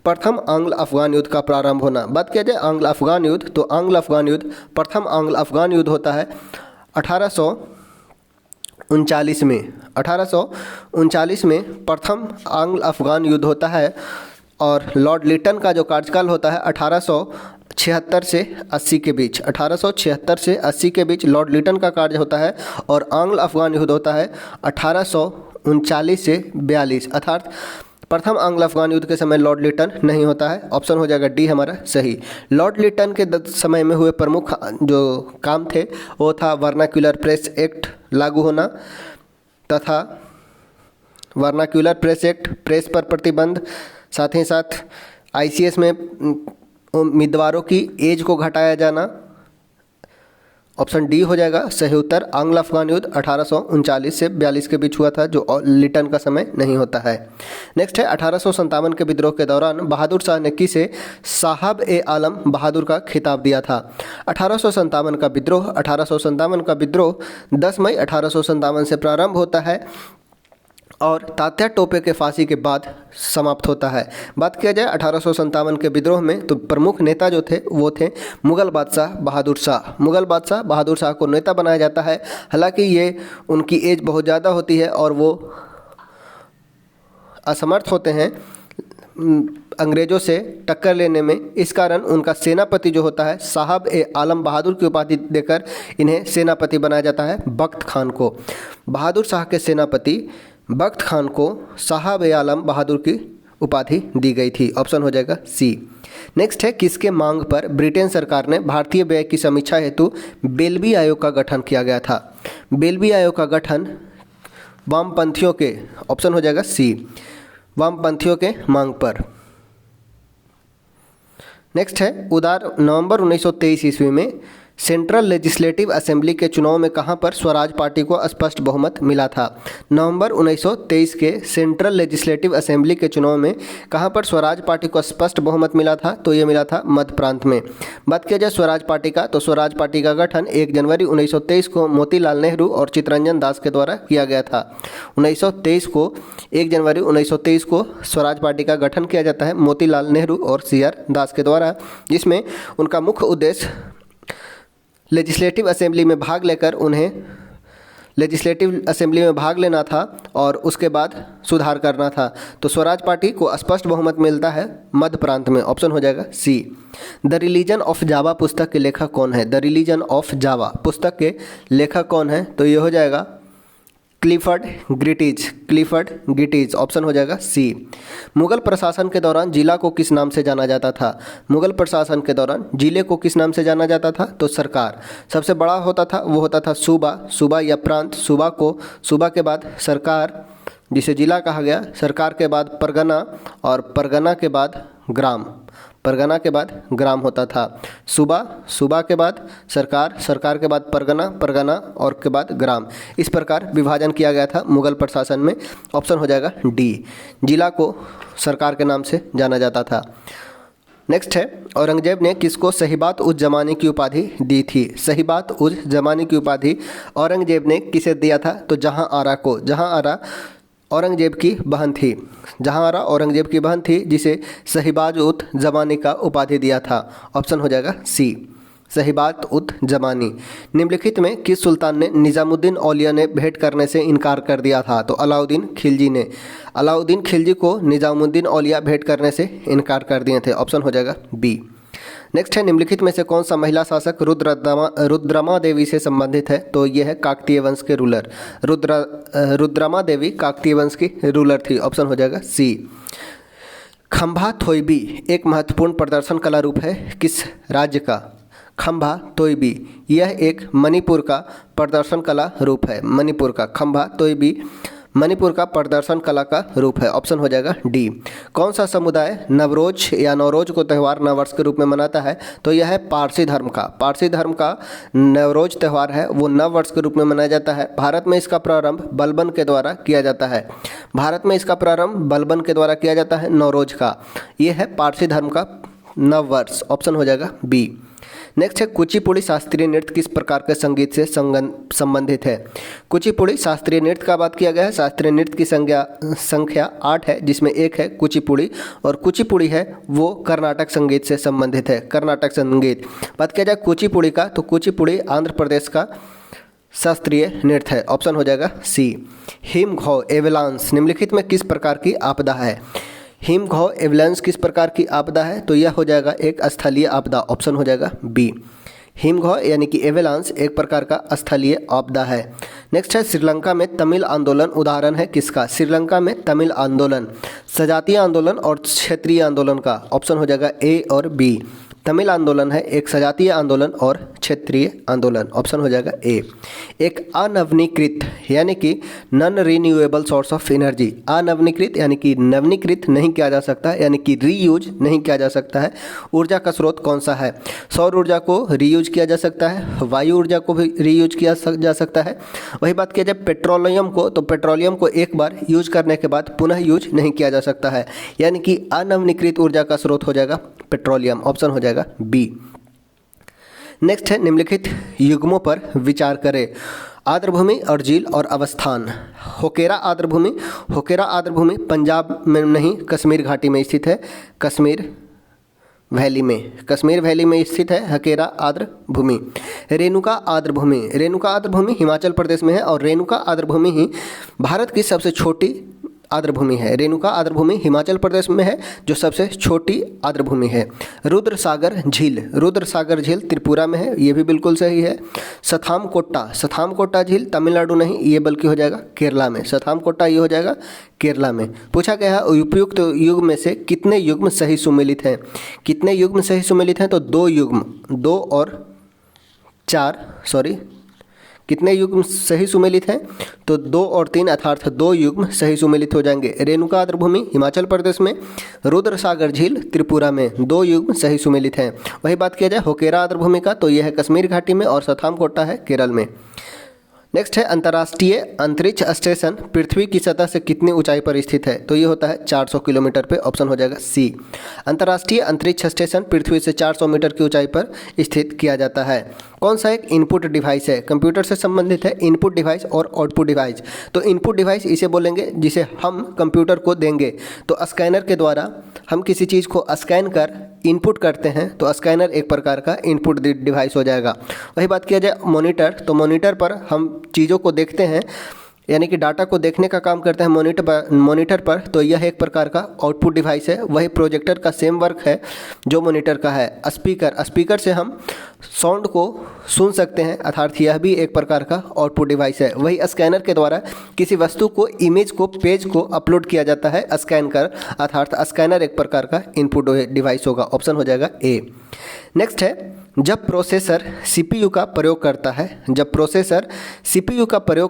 प्रथम आंग्ल अफगान युद्ध का प्रारंभ होना। बात किया जाए आंग्ल अफगान युद्ध, तो आंग्ल अफगान युद्ध, प्रथम आंग्ल अफगान युद्ध होता है 1839 में। 1839 में प्रथम आंग्ल अफगान युद्ध होता है और लॉर्ड लिटन का जो कार्यकाल होता है 1876 से 80 के बीच। 1876 से 80 के बीच लॉर्ड लिटन का कार्य होता है और आंग्ल अफगान युद्ध होता है 1839 से 42। अर्थात प्रथम आंग्ल अफगान युद्ध के समय लॉर्ड लिटन नहीं होता है। ऑप्शन हो जाएगा डी हमारा सही। लॉर्ड लिटन के समय में हुए प्रमुख जो काम थे वो था वर्नाक्यूलर प्रेस एक्ट लागू होना तथा वर्नाक्यूलर प्रेस एक्ट, प्रेस पर प्रतिबंध, साथ ही साथ ICS में उम्मीदवारों की एज को घटाया जाना ऑप्शन डी हो जाएगा सही उत्तर। आंग्ल अफगान युद्ध 1839 से 42 के बीच हुआ था, जो लिटन का समय नहीं होता है। नेक्स्ट है 1857 के विद्रोह के दौरान बहादुर शाह ने किसे साहब ए आलम बहादुर का खिताब दिया था? 1857 का विद्रोह 10 मई 1857 से प्रारंभ होता है और तात्या टोपे के फांसी के बाद समाप्त होता है। बात किया जाए 1857 के विद्रोह में, तो प्रमुख नेता जो थे वो थे मुग़ल बादशाह बहादुर शाह। मुग़ल बादशाह बहादुर शाह को नेता बनाया जाता है। हालांकि ये उनकी एज बहुत ज़्यादा होती है और वो असमर्थ होते हैं अंग्रेज़ों से टक्कर लेने में। इस कारण उनका सेनापति जो होता है साहब ए आलम बहादुर की उपाधि देकर इन्हें सेनापति बनाया जाता है बख्त खान को। बहादुर शाह के सेनापति बख्त खान को साहब ए आलम बहादुर की उपाधि दी गई थी। ऑप्शन हो जाएगा सी। नेक्स्ट है किसके मांग पर ब्रिटेन सरकार ने भारतीय व्यय की समीक्षा हेतु बेल्बी आयोग का गठन किया गया था? बेल्बी आयोग का गठन वामपंथियों के, ऑप्शन हो जाएगा सी, वामपंथियों के मांग पर। नेक्स्ट है नवंबर 1923 ईस्वी में सेंट्रल लेजिस्लेटिव असेंबली के चुनाव में कहां पर स्वराज पार्टी को स्पष्ट बहुमत मिला था? नवंबर 1923 के सेंट्रल लेजिस्लेटिव असेंबली के चुनाव में कहां पर स्वराज पार्टी को स्पष्ट बहुमत मिला था? तो ये मिला था मध्य प्रांत में। बात किया जाए स्वराज पार्टी का, तो स्वराज पार्टी का गठन 1 जनवरी 1923 को मोतीलाल नेहरू और चित्तरंजन दास के द्वारा किया गया था। 1 जनवरी 1923 को स्वराज पार्टी का गठन किया जाता है मोतीलाल नेहरू और CR दास के द्वारा, जिसमें उनका मुख्य उद्देश्य लेजिस्लेटिव असेंबली में भाग लेकर उन्हें लेजिस्लेटिव असेंबली में भाग लेना था और उसके बाद सुधार करना था। तो स्वराज पार्टी को स्पष्ट बहुमत मिलता है मध्य प्रांत में। ऑप्शन हो जाएगा सी। द रिलीजन ऑफ जावा पुस्तक के लेखक कौन है? द रिलीजन ऑफ जावा पुस्तक के लेखक कौन है? तो ये हो जाएगा क्लिफर्ड गिटीज। ऑप्शन हो जाएगा सी। मुगल प्रशासन के दौरान जिला को किस नाम से जाना जाता था? मुगल प्रशासन के दौरान जिले को किस नाम से जाना जाता था? तो सरकार। सबसे बड़ा होता था वो होता था सूबा या प्रांत। सूबा के बाद सरकार, जिसे जिला कहा गया, सरकार के बाद परगना और परगना के बाद ग्राम होता था। सूबा के बाद सरकार के बाद परगना और के बाद ग्राम। इस प्रकार विभाजन किया गया था मुगल प्रशासन में। ऑप्शन हो जाएगा डी। जिला को सरकार के नाम से जाना जाता था। नेक्स्ट है औरंगजेब ने किसको सहीबात उज जमानी की उपाधि दी थी? सहीबात उज जमानी की उपाधि औरंगजेब ने किसे दिया था? तो जहां आरा को। जहां आरा औरंगजेब की बहन थी जिसे सहीबाज उत जमानी का उपाधि दिया था। ऑप्शन हो जाएगा सी, सहीबात उत जमानी। निम्नलिखित में किस सुल्तान ने निज़ामुद्दीन औलिया ने भेंट करने से इनकार कर दिया था? तो अलाउद्दीन खिलजी को निज़ामुद्दीन औलिया भेंट करने से इनकार कर दिए थे। ऑप्शन हो जाएगा बी। नेक्स्ट है निम्नलिखित में से कौन सा महिला शासक रुद्रमा देवी से संबंधित है? तो यह है काकतीय वंश के रूलर। रुद्रमा देवी काकतीय वंश की रूलर थी। ऑप्शन हो जाएगा सी। खंभा थोइबी एक महत्वपूर्ण प्रदर्शन कला रूप है किस राज्य का? खंभा थोइबी यह एक मणिपुर का प्रदर्शन कला रूप है। खंभा थोइबी मणिपुर का प्रदर्शन कला का रूप है। ऑप्शन हो जाएगा डी। कौन सा समुदाय नवरोज को त्यौहार नववर्ष के रूप में मनाता है? तो यह है पारसी धर्म का नवरोज त्यौहार है वो नववर्ष के रूप में मनाया जाता है। भारत में इसका प्रारंभ बलबन के द्वारा किया जाता है। नवरोज का यह है पारसी धर्म का नववर्ष। ऑप्शन हो जाएगा बी। नेक्स्ट है कुचिपुड़ी शास्त्रीय नृत्य किस प्रकार के संगीत से संबंधित है? कुचिपुड़ी शास्त्रीय नृत्य का बात किया गया है। शास्त्रीय नृत्य की संख्या 8 है, जिसमें एक है कुचिपुड़ी, और कुचिपुड़ी है वो कर्नाटक संगीत से संबंधित है। कर्नाटक संगीत। बात किया जाए कुचिपुड़ी का, तो कुचिपुड़ी आंध्र प्रदेश का शास्त्रीय नृत्य है। ऑप्शन हो जाएगा सी। हिमघाव एवलांस निम्नलिखित में किस प्रकार की आपदा है? हिमघाव एवलांस किस प्रकार की आपदा है? तो यह हो जाएगा एक स्थलीय आपदा। ऑप्शन हो जाएगा बी। हिमघाव यानी कि एवलांस एक प्रकार का स्थलीय आपदा है। नेक्स्ट है श्रीलंका में तमिल आंदोलन उदाहरण है किसका? श्रीलंका में तमिल आंदोलन सजातीय आंदोलन और क्षेत्रीय आंदोलन का। ऑप्शन हो जाएगा ए और बी। तमिल आंदोलन है, एक सजातीय आंदोलन और क्षेत्रीय आंदोलन। ऑप्शन हो जाएगा ए। एक अनवनीकृत यानी कि non renewable source of energy, अनवनीकृत यानी कि नवीनीकृत नहीं किया जा सकता, यानी कि रीयूज नहीं किया जा सकता है, ऊर्जा का स्रोत कौन सा है? सौर ऊर्जा को रीयूज किया जा सकता है, वायु ऊर्जा को भी रीयूज किया जा सकता है। वही बात किया जाए पेट्रोलियम को, तो पेट्रोलियम को एक बार यूज करने के बाद पुनः यूज नहीं किया जा सकता है, यानी कि अनवनीकृत ऊर्जा का स्रोत हो जाएगा पेट्रोलियम। ऑप्शन हो जाएगा बी। नेक्स्ट है निम्नलिखित युग्मों पर विचार करें। आर्द्रभूमि और झील और अवस्थान। होकेरा आर्द्रभूमि पंजाब में नहीं, कश्मीर घाटी में स्थित है, कश्मीर वैली में स्थित है हकेरा आर्द्रभूमि। रेणुका आर्द्रभूमि हिमाचल प्रदेश में है और रेणुका आर्द्रभूमि ही भारत की सबसे छोटी आर्द्रभूमि है। रेणुका आर्द्रभूमि हिमाचल प्रदेश में है जो सबसे छोटी आर्द्रभूमि है। रुद्रसागर झील त्रिपुरा में है, ये भी बिल्कुल सही है। सथामकोटा झील तमिलनाडु नहीं, ये बल्कि हो जाएगा केरला में। सथामकोटा ये हो जाएगा केरला में। पूछा गया है उपयुक्त युग्म में से कितने युग्म सही सुमेलित हैं? तो कितने युग्म सही सुमेलित हैं? तो 2 और 3 अर्थात 2 युग्म सही सुमेलित हो जाएंगे। रेणुका आर्द्रभूमि हिमाचल प्रदेश में, रुद्रसागर झील त्रिपुरा में, 2 युग्म सही सुमेलित हैं। वही बात किया जाए होकेरा आर्द्रभूमि का, तो यह है कश्मीर घाटी में और सथामकोटा है केरल में। नेक्स्ट है अंतर्राष्ट्रीय अंतरिक्ष स्टेशन पृथ्वी की सतह से कितनी ऊंचाई पर स्थित है? तो ये होता है 400 किलोमीटर पे। ऑप्शन हो जाएगा सी। अंतर्राष्ट्रीय अंतरिक्ष स्टेशन पृथ्वी से 400 मीटर की ऊंचाई पर स्थित किया जाता है। कौन सा एक इनपुट डिवाइस है? कंप्यूटर से संबंधित है। इनपुट डिवाइस और आउटपुट डिवाइस। तो इनपुट डिवाइस इसे बोलेंगे जिसे हम कंप्यूटर को देंगे, तो स्कैनर के द्वारा हम किसी चीज़ को स्कैन कर इनपुट करते हैं, तो स्कैनर एक प्रकार का इनपुट डिवाइस हो जाएगा। वही बात किया जाए मॉनिटर, तो मॉनिटर पर हम चीज़ों को देखते हैं, यानी कि डाटा को देखने का काम करते हैं मॉनिटर पर, तो यह एक प्रकार का आउटपुट डिवाइस है। वही प्रोजेक्टर का सेम वर्क है जो मॉनिटर का है। स्पीकर से हम साउंड को सुन सकते हैं, अर्थात यह भी एक प्रकार का आउटपुट डिवाइस है। वही स्कैनर के द्वारा किसी वस्तु को, इमेज को, पेज को अपलोड किया जाता है स्कैन कर, अर्थात स्कैनर एक प्रकार का इनपुट डिवाइस होगा। ऑप्शन हो जाएगा ए। नेक्स्ट है जब प्रोसेसर सीपीयू का प्रयोग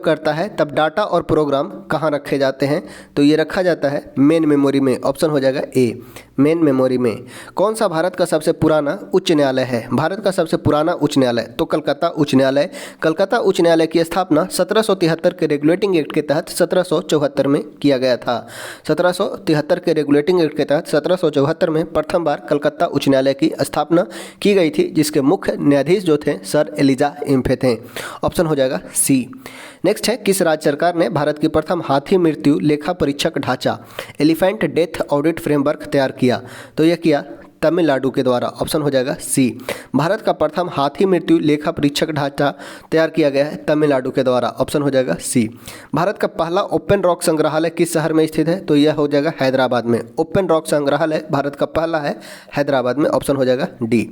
करता है तब डाटा और प्रोग्राम कहाँ रखे जाते हैं? तो ये रखा जाता है मेन मेमोरी में। ऑप्शन हो जाएगा ए, मेन मेमोरी में। कौन सा भारत का सबसे पुराना उच्च न्यायालय है? भारत का सबसे पुराना उच्च न्यायालय तो कलकत्ता उच्च न्यायालय। कलकत्ता उच्च न्यायालय की स्थापना 1773 के रेगुलेटिंग एक्ट के तहत 1774 में किया गया था। 1773 के रेगुलेटिंग एक्ट के तहत 1774 में प्रथम बार कलकत्ता उच्च न्यायालय की स्थापना की गई थी, जिसके मुख्य न्यायाधीश जो थे सर एलिजा इम्फे थे। ऑप्शन हो जाएगा सी। नेक्स्ट है किस राज्य सरकार ने भारत की प्रथम हाथी मृत्यु लेखा परीक्षक ढांचा एलिफेंट डेथ ऑडिट फ्रेमवर्क तैयार किया? तो यह किया तमिलनाडु के द्वारा। ऑप्शन हो जाएगा सी। भारत का प्रथम हाथी मृत्यु लेखा परीक्षक ढांचा तैयार किया गया है तमिलनाडु के द्वारा। ऑप्शन हो जाएगा सी। भारत का पहला ओपन रॉक संग्रहालय किस शहर में स्थित है? तो यह हो जाएगा हैदराबाद में। ओपन रॉक संग्रहालय भारत का पहला है हैदराबाद में। ऑप्शन हो जाएगा डी।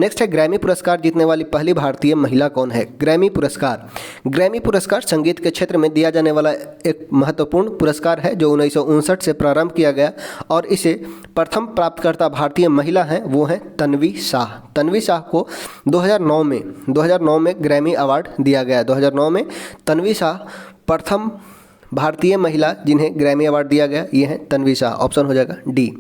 नेक्स्ट है ग्रैमी पुरस्कार जीतने वाली पहली भारतीय महिला कौन है? ग्रैमी पुरस्कार संगीत के क्षेत्र में दिया जाने वाला एक महत्वपूर्ण पुरस्कार है जो 1959 से प्रारंभ किया गया और इसे प्रथम प्राप्तकर्ता भारतीय महिला हैं, वो हैं तन्वी शाह को 2009 में ग्रैमी अवार्ड दिया गया। 2009 में तन्वी शाह प्रथम भारतीय महिला जिन्हें ग्रैमी अवार्ड दिया गया, ये हैं तन्वी शाह। ऑप्शन हो जाएगा डी।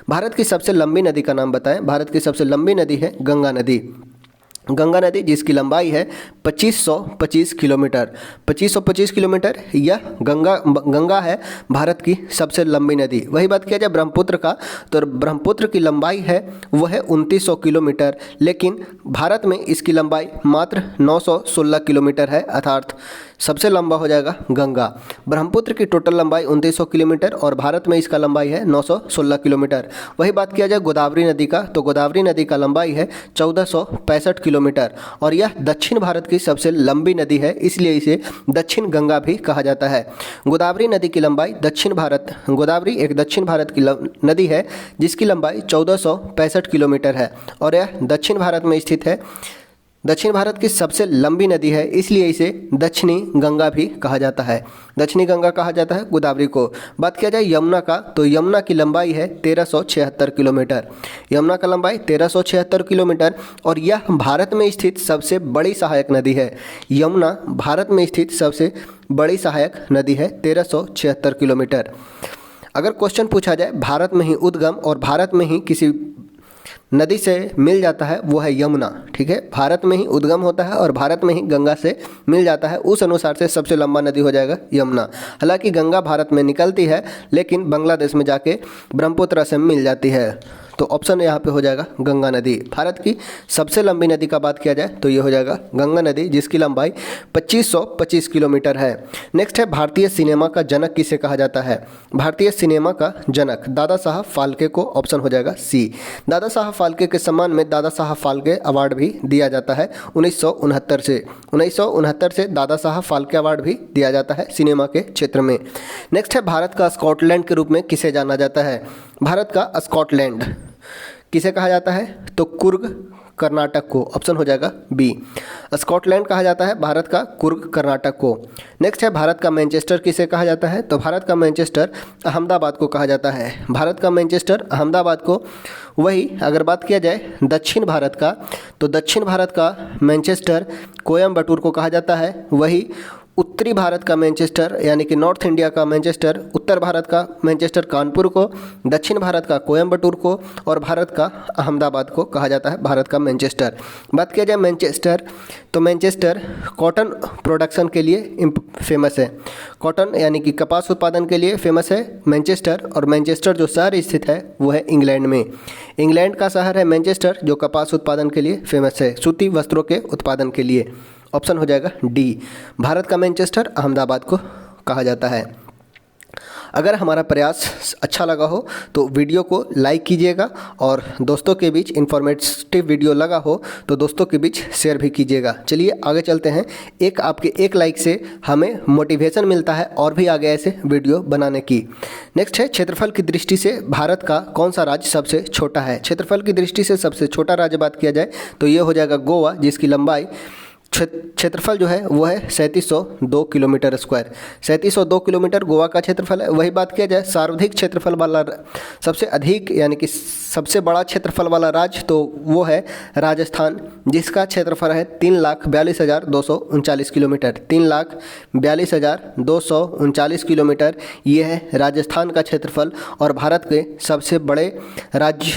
भारत की सबसे लंबी नदी का नाम बताएं। भारत की सबसे लंबी नदी है गंगा नदी जिसकी लंबाई है 2525 किलोमीटर। 2525 किलोमीटर यह गंगा है भारत की सबसे लंबी नदी। वही बात किया जाए ब्रह्मपुत्र का, तो ब्रह्मपुत्र की लंबाई है वो है 2900 किलोमीटर, लेकिन भारत में इसकी लंबाई मात्र 916 किलोमीटर है, अर्थात सबसे लंबा हो जाएगा गंगा। ब्रह्मपुत्र की टोटल लंबाई 2900 किलोमीटर और भारत में इसका लंबाई है 916 किलोमीटर। वही बात किया जाए गोदावरी नदी का, तो गोदावरी नदी का लंबाई है 1465 किलोमीटर और यह दक्षिण भारत की सबसे लंबी नदी है, इसलिए इसे दक्षिण गंगा भी कहा जाता है। गोदावरी नदी की लंबाई गोदावरी एक दक्षिण भारत की नदी है जिसकी लंबाई 1465 किलोमीटर है और यह दक्षिण भारत में स्थित है। दक्षिण भारत की सबसे लंबी नदी है, इसलिए इसे दक्षिणी गंगा भी कहा जाता है। दक्षिणी गंगा कहा जाता है गोदावरी को। बात किया जाए यमुना का, तो यमुना की लंबाई है 1376 किलोमीटर। यमुना का लंबाई 1376 किलोमीटर और यह भारत में स्थित सबसे बड़ी सहायक नदी है। यमुना भारत में स्थित सबसे बड़ी सहायक नदी है, 1376 किलोमीटर। अगर क्वेश्चन पूछा जाए भारत में ही उद्गम और भारत में ही किसी नदी से मिल जाता है, वो है यमुना। ठीक है, भारत में ही उद्गम होता है और भारत में ही गंगा से मिल जाता है, उस अनुसार से सबसे लंबा नदी हो जाएगा यमुना। हालांकि गंगा भारत में निकलती है लेकिन बांग्लादेश में जाके ब्रह्मपुत्र से मिल जाती है, तो ऑप्शन यहाँ पे हो जाएगा गंगा नदी। भारत की सबसे लंबी नदी का बात किया जाए तो ये हो जाएगा गंगा नदी, जिसकी लंबाई 2525 किलोमीटर है। नेक्स्ट है भारतीय सिनेमा का जनक किसे कहा जाता है। भारतीय सिनेमा का जनक दादा साहब फाल्के को, ऑप्शन हो जाएगा सी। दादा साहब फाल्के के सम्मान में दादा साहब फाल्के अवार्ड भी दिया जाता है 1969 से दादा साहब फाल्के अवार्ड भी दिया जाता है सिनेमा के क्षेत्र में। नेक्स्ट है भारत का स्कॉटलैंड के रूप में किसे जाना जाता है। भारत का स्कॉटलैंड किसे कहा जाता है, तो कुर्ग कर्नाटक को, ऑप्शन हो जाएगा बी। स्कॉटलैंड कहा जाता है भारत का कुर्ग कर्नाटक को। नेक्स्ट है भारत का मैनचेस्टर किसे कहा जाता है, तो भारत का मैनचेस्टर अहमदाबाद को कहा जाता है। भारत का मैनचेस्टर अहमदाबाद को। वही अगर बात किया जाए दक्षिण भारत का, तो दक्षिण भारत का मैनचेस्टर कोयम्बटूर को कहा जाता है। वही उत्तरी भारत का मैनचेस्टर यानी कि नॉर्थ इंडिया का मैनचेस्टर, उत्तर भारत का मैनचेस्टर कानपुर को, दक्षिण भारत का कोयम्बटूर को और भारत का अहमदाबाद को कहा जाता है भारत का मैनचेस्टर। बात किया जाए मैनचेस्टर, तो मैनचेस्टर कॉटन प्रोडक्शन के लिए फेमस है। कॉटन यानी कि कपास उत्पादन के लिए फेमस है मैनचेस्टर, और मैनचेस्टर जो शहर स्थित है वो है इंग्लैंड में। इंग्लैंड का शहर है मैनचेस्टर जो कपास उत्पादन के लिए फेमस है, सूती वस्त्रों के उत्पादन के लिए। ऑप्शन हो जाएगा डी, भारत का मैनचेस्टर अहमदाबाद को कहा जाता है। अगर हमारा प्रयास अच्छा लगा हो तो वीडियो को लाइक कीजिएगा और दोस्तों के बीच इन्फॉर्मेटिव वीडियो लगा हो तो दोस्तों के बीच शेयर भी कीजिएगा। चलिए आगे चलते हैं। आपके एक लाइक से हमें मोटिवेशन मिलता है और भी आगे ऐसे वीडियो बनाने की। नेक्स्ट है क्षेत्रफल की दृष्टि से भारत का कौन सा राज्य सबसे छोटा है। क्षेत्रफल की दृष्टि से सबसे छोटा राज्य बात किया जाए तो ये हो जाएगा गोवा, जिसकी लंबाई क्षेत्रफल जो है वो है 3702 किलोमीटर स्क्वायर। 3702 किलोमीटर गोवा का क्षेत्रफल है। वही बात किया जाए सर्वाधिक क्षेत्रफल वाला, सबसे अधिक यानी कि सबसे बड़ा क्षेत्रफल वाला राज्य, तो वो है राजस्थान, जिसका क्षेत्रफल है 3,42,239 किलोमीटर। 3,42,239 किलोमीटर ये है राजस्थान का क्षेत्रफल। और भारत के सबसे बड़े राज्य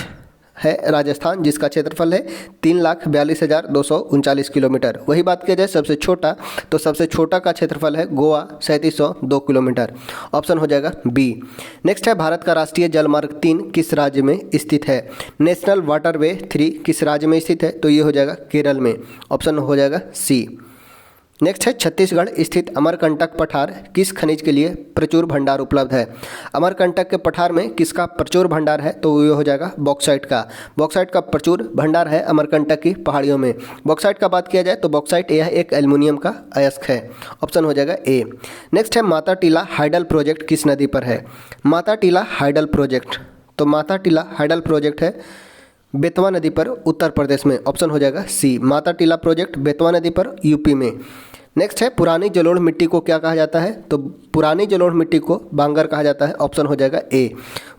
है राजस्थान, जिसका क्षेत्रफल है 3,42,239 किलोमीटर। वही बात किया जाए सबसे छोटा, तो सबसे छोटा का क्षेत्रफल है गोवा, 3702 किलोमीटर। ऑप्शन हो जाएगा बी। नेक्स्ट है भारत का राष्ट्रीय जलमार्ग 3 किस राज्य में स्थित है। नेशनल वाटरवे 3 किस राज्य में स्थित है, तो ये हो जाएगा केरल में। ऑप्शन हो जाएगा सी। नेक्स्ट है छत्तीसगढ़ स्थित अमरकंटक पठार किस खनिज के लिए प्रचुर भंडार उपलब्ध है। अमरकंटक के पठार में किसका प्रचुर भंडार है, तो ये हो जाएगा बॉक्साइट का। बॉक्साइट का प्रचुर भंडार है अमरकंटक की पहाड़ियों में। बॉक्साइट का बात किया जाए तो बॉक्साइट यह एक एल्युमिनियम का अयस्क है। ऑप्शन हो जाएगा ए। नेक्स्ट है माता टीला हाइडल प्रोजेक्ट किस नदी पर है। माता टीला हाइडल प्रोजेक्ट, तो माता टीला हाइडल प्रोजेक्ट है बेतवा नदी पर उत्तर प्रदेश में। ऑप्शन हो जाएगा सी, माता टीला प्रोजेक्ट बेतवा नदी पर यूपी में। नेक्स्ट है पुरानी जलोढ़ मिट्टी को क्या कहा जाता है, तो पुरानी जलोढ़ मिट्टी को बांगर कहा जाता है। ऑप्शन हो जाएगा ए।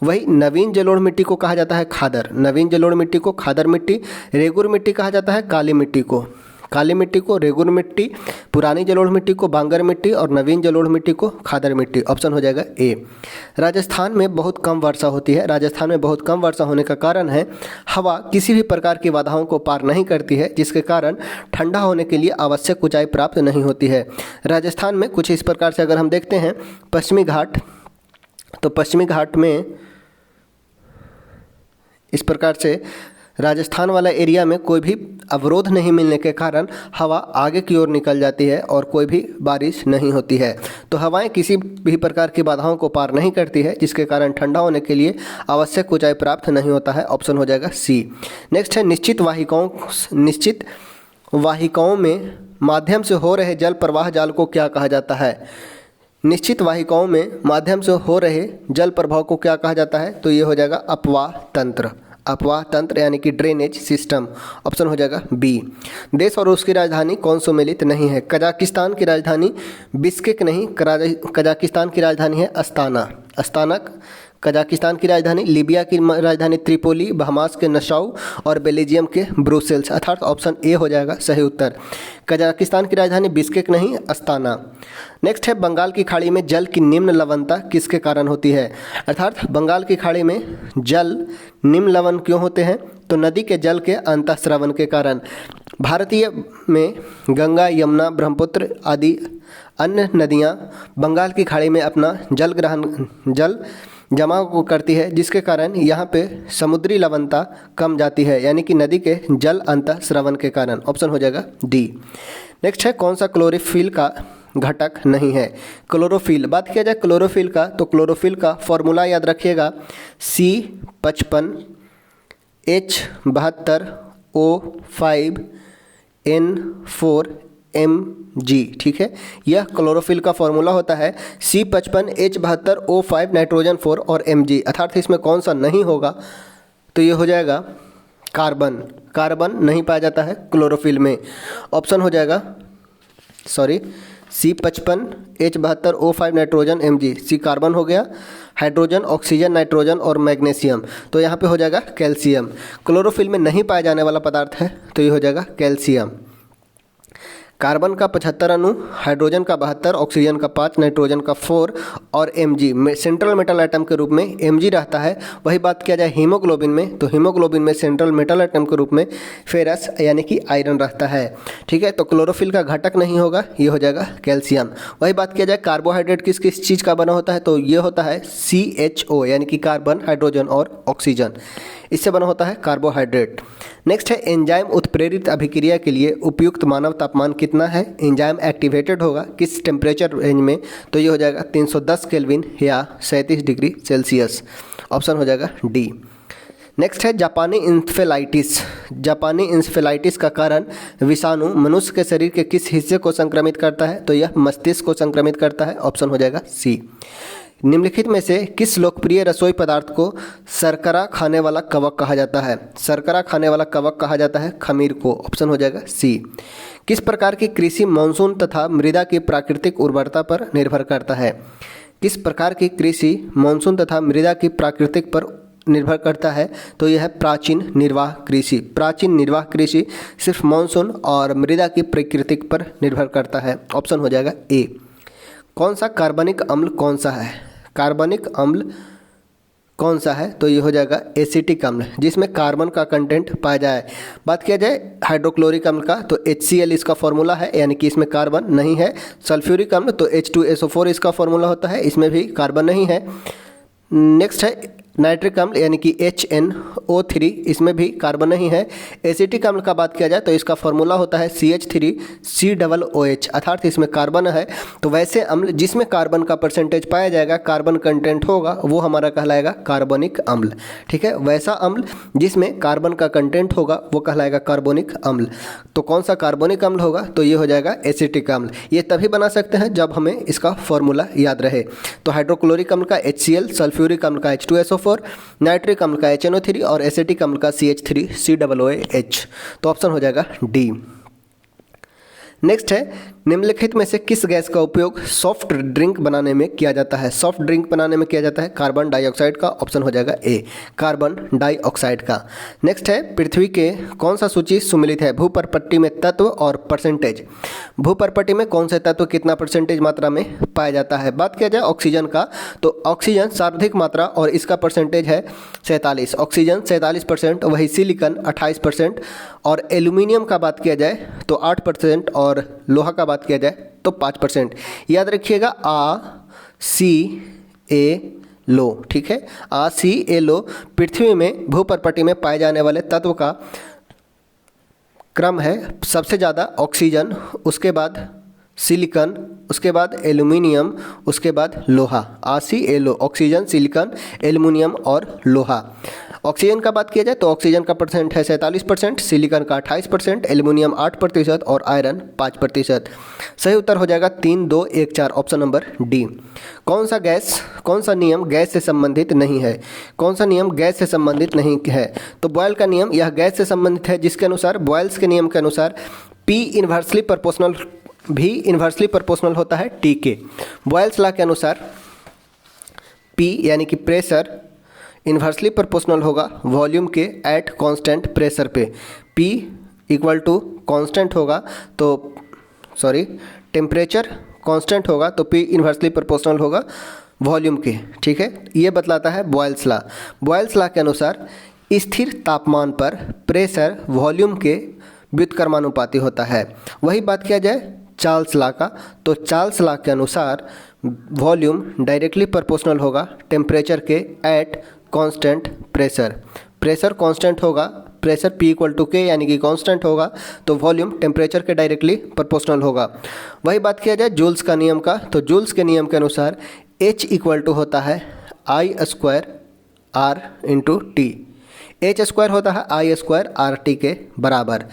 वही नवीन जलोढ़ मिट्टी को कहा जाता है खादर। नवीन जलोढ़ मिट्टी को खादर मिट्टी, रेगुर मिट्टी कहा जाता है काली मिट्टी को। काली मिट्टी को रेगुर मिट्टी, पुरानी जलोढ़ मिट्टी को बांगर मिट्टी और नवीन जलोढ़ मिट्टी को खादर मिट्टी। ऑप्शन हो जाएगा ए। राजस्थान में बहुत कम वर्षा होती है। राजस्थान में बहुत कम वर्षा होने का कारण है हवा किसी भी प्रकार की बाधाओं को पार नहीं करती है, जिसके कारण ठंडा होने के लिए आवश्यक ऊंचाई प्राप्त नहीं होती है। राजस्थान में कुछ इस प्रकार से अगर हम देखते हैं पश्चिमी घाट, तो पश्चिमी घाट में इस प्रकार से राजस्थान वाला एरिया में कोई भी अवरोध नहीं मिलने के कारण हवा आगे की ओर निकल जाती है और कोई भी बारिश नहीं होती है। तो हवाएं किसी भी प्रकार की बाधाओं को पार नहीं करती है, जिसके कारण ठंडा होने के लिए आवश्यक ऊंचाई प्राप्त नहीं होता है। ऑप्शन हो जाएगा सी। नेक्स्ट है निश्चित वाहिकाओं में माध्यम से हो रहे जल प्रवाह जाल को क्या कहा जाता है। निश्चित वाहिकाओं में माध्यम से हो रहे जल प्रवाह को क्या कहा जाता है, तो ये हो जाएगा अपवाह तंत्र। अपवाह तंत्र यानी कि ड्रेनेज सिस्टम। ऑप्शन हो जाएगा बी। देश और उसकी राजधानी कौन सम्मिलित नहीं है? कजाकिस्तान की राजधानी बिश्केक नहीं, कजाकिस्तान की राजधानी है अस्ताना। अस्ताना कजाकिस्तान की राजधानी, लीबिया की राजधानी त्रिपोली, बहामास के नसाउ और बेल्जियम के ब्रुसेल्स, अर्थात ऑप्शन ए हो जाएगा सही उत्तर। कजाकिस्तान की राजधानी बिश्केक नहीं, अस्ताना। नेक्स्ट है बंगाल की खाड़ी में जल की निम्न लवणता किसके कारण होती है? अर्थात बंगाल की खाड़ी में जल निम्न लवण क्यों होते हैं? तो नदी के जल के अंतःस्रवण के कारण। भारतीय में गंगा, यमुना, ब्रह्मपुत्र आदि अन्य नदियाँ बंगाल की खाड़ी में अपना जल जमा करती है, जिसके कारण यहाँ पे समुद्री लवणता कम जाती है, यानी कि नदी के जल अंतःस्रवण के कारण। ऑप्शन हो जाएगा डी। नेक्स्ट है कौन सा क्लोरोफिल का घटक नहीं है? क्लोरोफिल, बात किया जाए क्लोरोफिल का तो क्लोरोफिल का फॉर्मूला याद रखिएगा C55 H72 O5 N4 Mg, ठीक है। यह क्लोरोफिल का फॉर्मूला होता है C55 H72 O5 नाइट्रोजन 4 और Mg, अर्थात इसमें कौन सा नहीं होगा? तो ये हो जाएगा कार्बन। कार्बन नहीं पाया जाता है क्लोरोफिल में। ऑप्शन हो जाएगा C55 H72 O5 nitrogen Mg, सी कार्बन हो गया, हाइड्रोजन, ऑक्सीजन, नाइट्रोजन और मैग्नीशियम, तो यहाँ पे हो जाएगा कैल्शियम। क्लोरोफिल में नहीं पाया जाने वाला पदार्थ है तो ये हो जाएगा कैल्शियम। कार्बन का 75 अणु, हाइड्रोजन का 72, ऑक्सीजन का 5, नाइट्रोजन का 4 और Mg सेंट्रल मेटल एटम के रूप में Mg रहता है। वही बात किया जाए हीमोग्लोबिन में तो हीमोग्लोबिन में सेंट्रल मेटल एटम के रूप में फेरस यानी कि आयरन रहता है, ठीक है। तो क्लोरोफिल का घटक नहीं होगा, ये हो जाएगा कैल्शियम। वही बात किया जाए कार्बोहाइड्रेट किस किस चीज़ का बना होता है तो ये होता है CHO यानी कि कार्बन, हाइड्रोजन और ऑक्सीजन, इससे बना होता है कार्बोहाइड्रेट। नेक्स्ट है एंजाइम उत्प्रेरित अभिक्रिया के लिए उपयुक्त मानव तापमान कितना है? एंजाइम एक्टिवेटेड होगा किस टेम्परेचर रेंज में? तो ये हो जाएगा 310 केल्विन या 37 डिग्री सेल्सियस। ऑप्शन हो जाएगा डी। नेक्स्ट है जापानी इंसेफेलाइटिस। जापानी इंसेफेलाइटिस का कारण विषाणु मनुष्य के शरीर के किस हिस्से को संक्रमित करता है? तो यह मस्तिष्क को संक्रमित करता है। ऑप्शन हो जाएगा सी। निम्नलिखित में से किस लोकप्रिय रसोई पदार्थ को शर्करा खाने वाला कवक कहा जाता है? शर्करा खाने वाला कवक कहा जाता है खमीर को। ऑप्शन हो जाएगा सी। किस प्रकार की कृषि मानसून तथा मृदा की प्राकृतिक उर्वरता पर निर्भर करता है? किस प्रकार की कृषि मानसून तथा मृदा की प्राकृतिक पर निर्भर करता है? तो यह है प्राचीन निर्वाह कृषि। प्राचीन निर्वाह कृषि सिर्फ मानसून और मृदा की प्राकृतिक पर निर्भर करता है। ऑप्शन हो जाएगा ए। कौन सा कार्बनिक अम्ल कौन सा है? कार्बनिक अम्ल कौन सा है? तो ये हो जाएगा एसिटिक अम्ल, जिसमें कार्बन का कंटेंट पाया जाए। बात किया जाए हाइड्रोक्लोरिक अम्ल का तो HCl इसका फॉर्मूला है, यानी कि इसमें कार्बन नहीं है। सल्फ्यूरिक अम्ल तो H2SO4 इसका फॉर्मूला होता है, इसमें भी कार्बन नहीं है। नेक्स्ट है नाइट्रिक अम्ल यानी कि HNO3, इसमें भी कार्बन नहीं है। एसिटिक अम्ल का बात किया जाए तो इसका फॉर्मूला होता है CH3COOH, अर्थात इसमें कार्बन है। तो वैसे अम्ल जिसमें कार्बन का परसेंटेज पाया जाएगा, कार्बन कंटेंट होगा, वो हमारा कहलाएगा कार्बनिक अम्ल, ठीक है। वैसा अम्ल जिसमें कार्बन का कंटेंट होगा वो कहलाएगा कार्बनिक अम्ल। तो कौन सा कार्बनिक अम्ल होगा? तो ये हो जाएगा एसिटिक अम्ल। ये तभी बना सकते हैं जब हमें इसका फॉर्मूला याद रहे। तो हाइड्रोक्लोरिक अम्ल का HCl, सल्फ्यूरिक अम्ल का H2SO4, नाइट्रिक अम्ल का HNO3 और एसिटिक अम्ल का CH3COOH। तो ऑप्शन हो जाएगा डी। नेक्स्ट है निम्नलिखित में से किस गैस का उपयोग सॉफ्ट ड्रिंक बनाने में किया जाता है? सॉफ्ट ड्रिंक बनाने में किया जाता है कार्बन डाइऑक्साइड का। ऑप्शन हो जाएगा ए, कार्बन डाइऑक्साइड का। नेक्स्ट है पृथ्वी के कौन सा सूची सुमेलित है भूपर्पट्टी में तत्व और परसेंटेज? भूपर्पट्टी में कौन से तत्व कितना परसेंटेज मात्रा में पाया जाता है? बात किया जाए ऑक्सीजन का तो ऑक्सीजन सर्वाधिक मात्रा और इसका परसेंटेज है 47, ऑक्सीजन 47%, वही सिलिकॉन 28% और एल्यूमिनियम का बात किया जाए तो 8% और लोहा का बात किया जाए तो 5%। याद रखिएगा ACALO, ठीक है। ACALO पृथ्वी में भूपर्पट्टी में पाए जाने वाले तत्व का क्रम है। सबसे ज़्यादा ऑक्सीजन, उसके बाद सिलिकॉन, उसके बाद एल्यूमिनियम, उसके बाद लोहा। ACALO ऑक्सीजन, सिलिकॉन, एल्यूमिनियम और लोहा। ऑक्सीजन का बात किया जाए तो ऑक्सीजन का परसेंट है 47%, सिलिकॉन का 28%, एल्युमिनियम 8% और आयरन 5%। सही उत्तर हो जाएगा 3, 2, 1, 4 ऑप्शन नंबर डी। कौन सा नियम गैस से संबंधित नहीं है? कौन सा नियम गैस से संबंधित नहीं है? तो बॉयल का नियम यह गैस से संबंधित है, जिसके अनुसार बॉयल्स के नियम के अनुसार P इन्वर्सली प्रोपोर्शनल भी इन्वर्सली प्रोपोर्शनल होता है T के। बॉयल्स लॉ के अनुसार P यानी कि प्रेशर इन्वर्सली प्रोपोर्शनल होगा वॉल्यूम के एट कांस्टेंट प्रेशर पे। P इक्वल टू कांस्टेंट होगा तो टेम्परेचर कांस्टेंट होगा तो P इन्वर्सली प्रोपोर्शनल होगा वॉल्यूम के। ठीक है, ये बतलाता है बॉयल्स लॉ। बॉयल्स लॉ के अनुसार स्थिर तापमान पर प्रेशर वॉल्यूम के व्युत्क्रमानुपाती होता है। वही बात किया जाए चार्ल्स लॉ का, तो चार्ल्स लॉ के अनुसार वॉल्यूम डायरेक्टली प्रोपोर्शनल होगा टेम्परेचर के at constant pressure. Pressure constant होगा, प्रेशर P इक्वल टू के यानी कि कांस्टेंट होगा तो वॉल्यूम टेम्परेचर के डायरेक्टली प्रोपोर्शनल होगा। वही बात किया जाए जूल्स का नियम का, तो जूल्स के नियम के अनुसार H इक्वल टू होता है I² R into T. H² होता है I² RT के बराबर,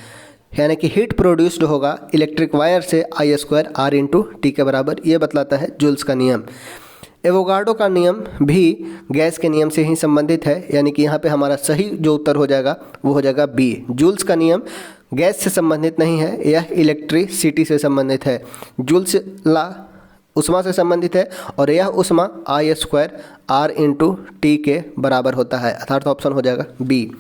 यानी कि हीट प्रोड्यूस्ड होगा इलेक्ट्रिक वायर से I² R इंटू टी के बराबर। ये बतलाता है जूल्स का नियम। एवोगाड्रो का नियम भी गैस के नियम से ही संबंधित है, यानी कि यहाँ पे हमारा सही जो उत्तर हो जाएगा वो हो जाएगा बी। जूल्स का नियम गैस से संबंधित नहीं है, यह इलेक्ट्रिसिटी से संबंधित है। जूल्स लॉ उष्मा से संबंधित है और यह उष्मा I² R इंटू टी के बराबर होता है, अर्थात ऑप्शन हो जाएगा बी।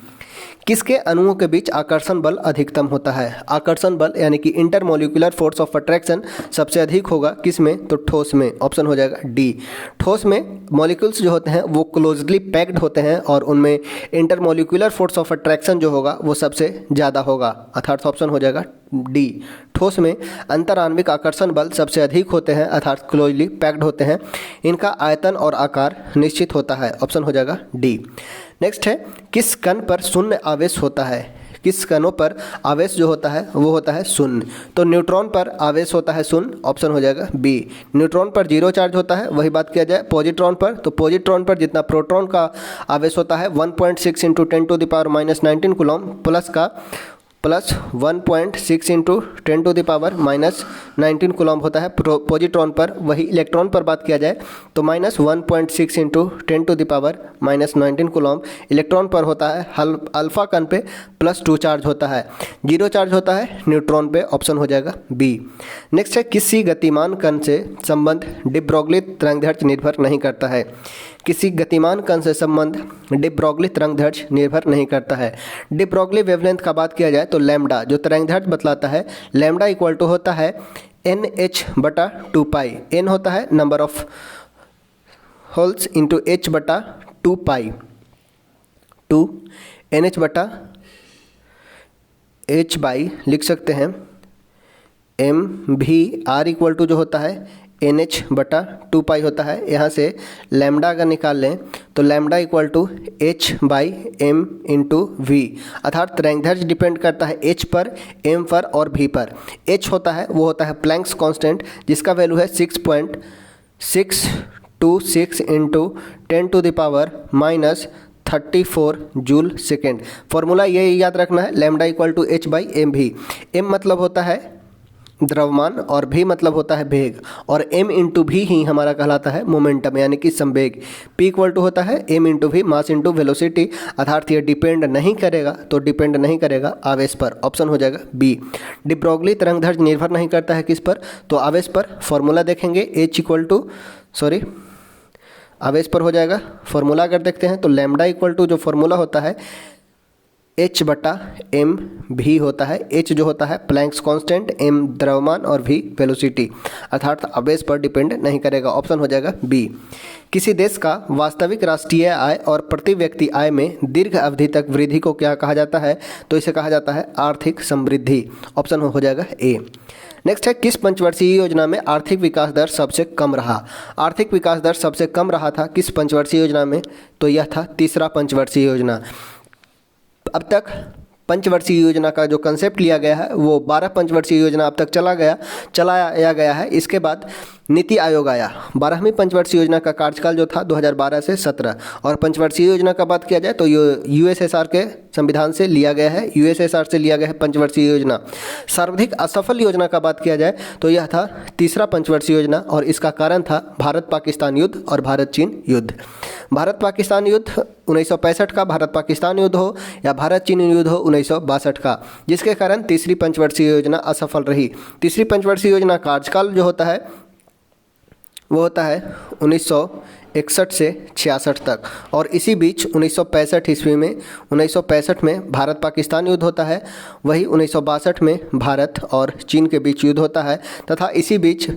किसके अणुओं के बीच आकर्षण बल अधिकतम होता है? आकर्षण बल यानी कि इंटरमोलिकुलर फोर्स ऑफ अट्रैक्शन सबसे अधिक होगा किस में? तो ठोस में, ऑप्शन हो जाएगा डी। ठोस में मॉलिक्यूल्स जो होते हैं वो क्लोजली पैक्ड होते हैं और उनमें इंटरमोलिकुलर फोर्स ऑफ अट्रैक्शन जो होगा वो सबसे ज़्यादा होगा, अर्थात ऑप्शन हो जाएगा डी। ठोस में अंतराण्विक आकर्षण बल सबसे अधिक होते हैं, अर्थात क्लोजली पैक्ड होते हैं। इनका आयतन और आकार निश्चित होता है, ऑप्शन हो जाएगा डी। नेक्स्ट है किस कण पर शून्य आवेश होता है? किस कणों पर आवेश जो होता है वो होता है शून्य। तो न्यूट्रॉन पर आवेश होता है शून्य, ऑप्शन हो जाएगा बी। न्यूट्रॉन पर 0 चार्ज होता है। वही बात किया जाए पॉजिट्रॉन पर, तो पॉजिट्रॉन पर जितना प्रोटॉन का आवेश होता है 1.6 into 10⁻⁻19 coulomb plus 1.6 into 10⁻⁻19 coulomb होता है पॉजिट्रॉन पर। वही इलेक्ट्रॉन पर बात किया जाए तो -1.6 इंटू 10⁻⁻19 कूलम इलेक्ट्रॉन पर होता है। अल्फा कण पे +2 चार्ज होता है। 0 चार्ज होता है न्यूट्रॉन पे, ऑप्शन हो जाएगा बी। नेक्स्ट है किसी गतिमान कण से संबंध डी ब्रोगली तरंगदैर्घ्य निर्भर नहीं करता है। किसी गतिमान कण से संबंध डी ब्रोगली तरंगदैर्घ्य निर्भर नहीं करता है। डी ब्रोगली वेवलेंथ का बात किया जाए तो लैम्डा जो तरंगदैर्घ्य बतलाता है, लैम्डा इक्वल टू होता है NH/2π। n होता है number of holes into H/2π, 2 NH/h लिख सकते हैं m भी r इक्वल टू जो होता है NH/2π होता है। यहाँ से लैम्डा अगर निकाल लें तो lambda equal to H/m into v, अर्थात तरंगदैर्घ्य डिपेंड करता है H पर, m पर और v पर। H होता है वो होता है प्लैंक्स कांस्टेंट जिसका वैल्यू है 6.626 इंटू 10⁻⁻34 जूल सेकेंड। फॉर्मूला ये याद रखना है, lambda equal to H/mv। m मतलब होता है द्रव्यमान और v मतलब होता है वेग, और m इंटू भी ही हमारा कहलाता है मोमेंटम यानी कि संवेग। p इक्वल टू होता है m into v, mass into velocity, अर्थात ये डिपेंड नहीं करेगा आवेश पर, ऑप्शन हो जाएगा बी। डी ब्रोगली तरंगदैर्घ्य निर्भर नहीं करता है किस पर? तो आवेश पर। फॉर्मूला देखेंगे आवेश पर हो जाएगा। फॉर्मूला अगर देखते हैं तो लैम्डा इक्वल टू जो फॉर्मूला होता है H/m भी होता है। H जो होता है प्लैंक्स कांस्टेंट, m द्रव्यमान और v वेलोसिटी, अर्थात आवेश पर डिपेंड नहीं करेगा, ऑप्शन हो जाएगा बी। किसी देश का वास्तविक राष्ट्रीय आय और प्रति व्यक्ति आय में दीर्घ अवधि तक वृद्धि को क्या कहा जाता है? तो इसे कहा जाता है आर्थिक समृद्धि, ऑप्शन हो जाएगा ए। नेक्स्ट है किस पंचवर्षीय योजना में आर्थिक विकास दर सबसे कम रहा? आर्थिक विकास दर सबसे कम रहा था किस पंचवर्षीय योजना में? तो यह था तीसरा पंचवर्षीय योजना। अब तक पंचवर्षीय योजना का जो कंसेप्ट लिया गया है वो 12 पंचवर्षीय योजना अब तक चलाया गया है। इसके बाद नीति आयोग आया। 12वीं पंचवर्षीय योजना का कार्यकाल जो था 2012 से 17, और पंचवर्षीय योजना का बात किया जाए तो यूएसएसआर के संविधान से लिया गया है, यूएसएसआर से लिया गया है पंचवर्षीय योजना। सर्वाधिक असफल योजना का बात किया जाए तो यह था तीसरा पंचवर्षीय योजना, और इसका कारण था भारत पाकिस्तान युद्ध और भारत चीन युद्ध। भारत पाकिस्तान युद्ध 1965 का भारत पाकिस्तान युद्ध हो या भारत चीन युद्ध हो 1962 का, जिसके कारण तीसरी पंचवर्षीय योजना असफल रही। तीसरी पंचवर्षीय योजना कार्यकाल जो होता है वो होता है 1961 से 66 तक, और इसी बीच 1965 ईस्वी में 1965 में भारत पाकिस्तान युद्ध होता है, वही 1962 में भारत और चीन के बीच युद्ध होता है, तथा इसी बीच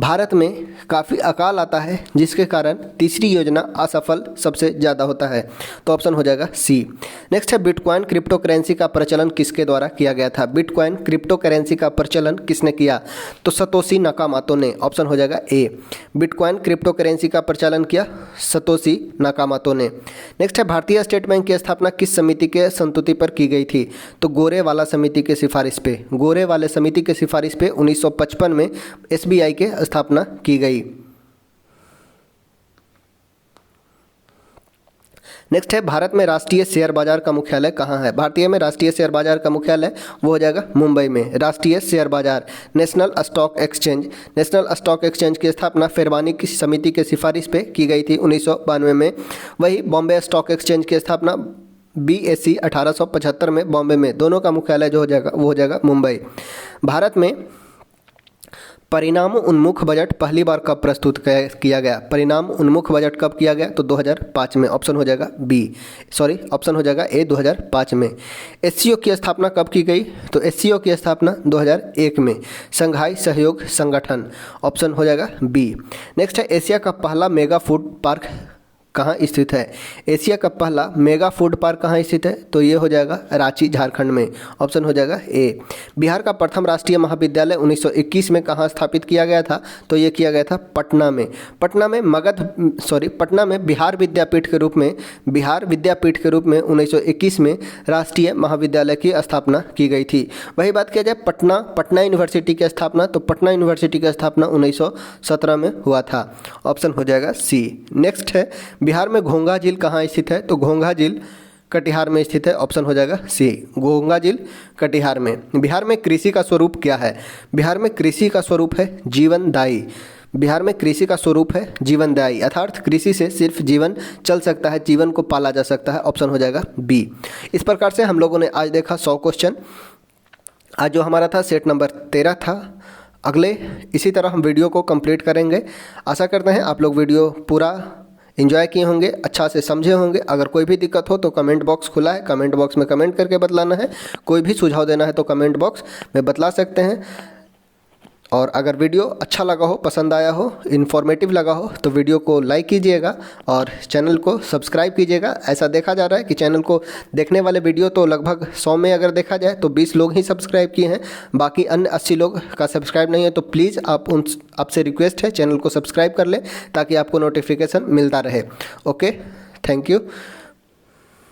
भारत में काफ़ी अकाल आता है, जिसके कारण तीसरी योजना असफल सबसे ज़्यादा होता है। तो ऑप्शन हो जाएगा सी। नेक्स्ट है बिटकॉइन क्रिप्टो करेंसी का प्रचलन किसके द्वारा किया गया था? बिटकॉइन क्रिप्टो करेंसी का प्रचलन किसने किया? तो सतोशी नाकामोतो ने। ऑप्शन हो जाएगा ए। बिटकॉइन क्रिप्टो करेंसी का प्रचलन किया सतोशी नाकामोतो ने। नेक्स्ट है भारतीय स्टेट बैंक की स्थापना किस समिति के संस्तुति पर की गई थी? तो गोरे वाला समिति के सिफारिश पे, गोरे वाले समिति के सिफारिश पे 1955 में एसबीआई के स्थापना की गई। नेक्स्ट है भारत में राष्ट्रीय शेयर बाजार का मुख्यालय कहाँ है? भारतीय में राष्ट्रीय शेयर बाजार का मुख्यालय वो हो जाएगा मुंबई में। राष्ट्रीय शेयर बाजार national stock exchange, national stock exchange की स्थापना फिरवानी की समिति के सिफारिश पे की गई थी 1992 में। वही बॉम्बे स्टॉक एक्सचेंज की स्थापना BSE 1875 में बॉम्बे में। दोनों का मुख्यालय जो हो जाएगा वो हो जाएगा मुंबई। भारत में परिणाम उन्मुख बजट पहली बार कब प्रस्तुत किया गया? परिणाम उन्मुख बजट कब किया गया? तो 2005 में। ऑप्शन हो जाएगा ऑप्शन हो जाएगा ए 2005 में। SCO की स्थापना कब की गई? तो SCO की स्थापना 2001 में। संघाई सहयोग संगठन। ऑप्शन हो जाएगा बी। नेक्स्ट है एशिया का पहला मेगा फूड पार्क कहाँ स्थित है? एशिया का पहला मेगा फूड पार्क कहाँ स्थित है? तो ये हो जाएगा रांची झारखंड में। ऑप्शन हो जाएगा ए। बिहार का प्रथम राष्ट्रीय महाविद्यालय 1921 में कहाँ स्थापित किया गया था? तो ये किया गया था पटना में। पटना में बिहार विद्यापीठ के रूप में 1921 में राष्ट्रीय महाविद्यालय की स्थापना की गई थी। वही बात किया जाए पटना यूनिवर्सिटी की स्थापना, तो पटना यूनिवर्सिटी की स्थापना 1917 में हुआ था। ऑप्शन हो जाएगा सी। नेक्स्ट है बिहार में घोंघा झील कहाँ स्थित है? तो घोंघा झील कटिहार में स्थित है। ऑप्शन हो जाएगा सी। घोंघा झील कटिहार में। बिहार में कृषि का स्वरूप क्या है? बिहार में कृषि का स्वरूप है जीवनदायी। बिहार में कृषि का स्वरूप है जीवनदायी, अर्थात कृषि से सिर्फ जीवन चल सकता है, जीवन को पाला जा सकता है। ऑप्शन हो जाएगा बी। इस प्रकार से हम लोगों ने आज देखा 100 क्वेश्चन। आज जो हमारा था सेट नंबर 13 था। अगले इसी तरह हम वीडियो को कंप्लीट करेंगे। आशा करते हैं आप लोग वीडियो पूरा एंजॉय किए होंगे, अच्छा से समझे होंगे। अगर कोई भी दिक्कत हो तो कमेंट बॉक्स खुला है, कमेंट बॉक्स में कमेंट करके बतलाना है। कोई भी सुझाव देना है तो कमेंट बॉक्स में बतला सकते हैं। और अगर वीडियो अच्छा लगा हो, पसंद आया हो, इन्फॉर्मेटिव लगा हो तो वीडियो को लाइक कीजिएगा और चैनल को सब्सक्राइब कीजिएगा। ऐसा देखा जा रहा है कि चैनल को देखने वाले वीडियो तो लगभग 100 में अगर देखा जाए तो 20 लोग ही सब्सक्राइब किए हैं, बाकी अन्य 80 लोग का सब्सक्राइब नहीं है। तो प्लीज़ आपसे रिक्वेस्ट है चैनल को सब्सक्राइब कर लें ताकि आपको नोटिफिकेशन मिलता रहे। Okay, thank you.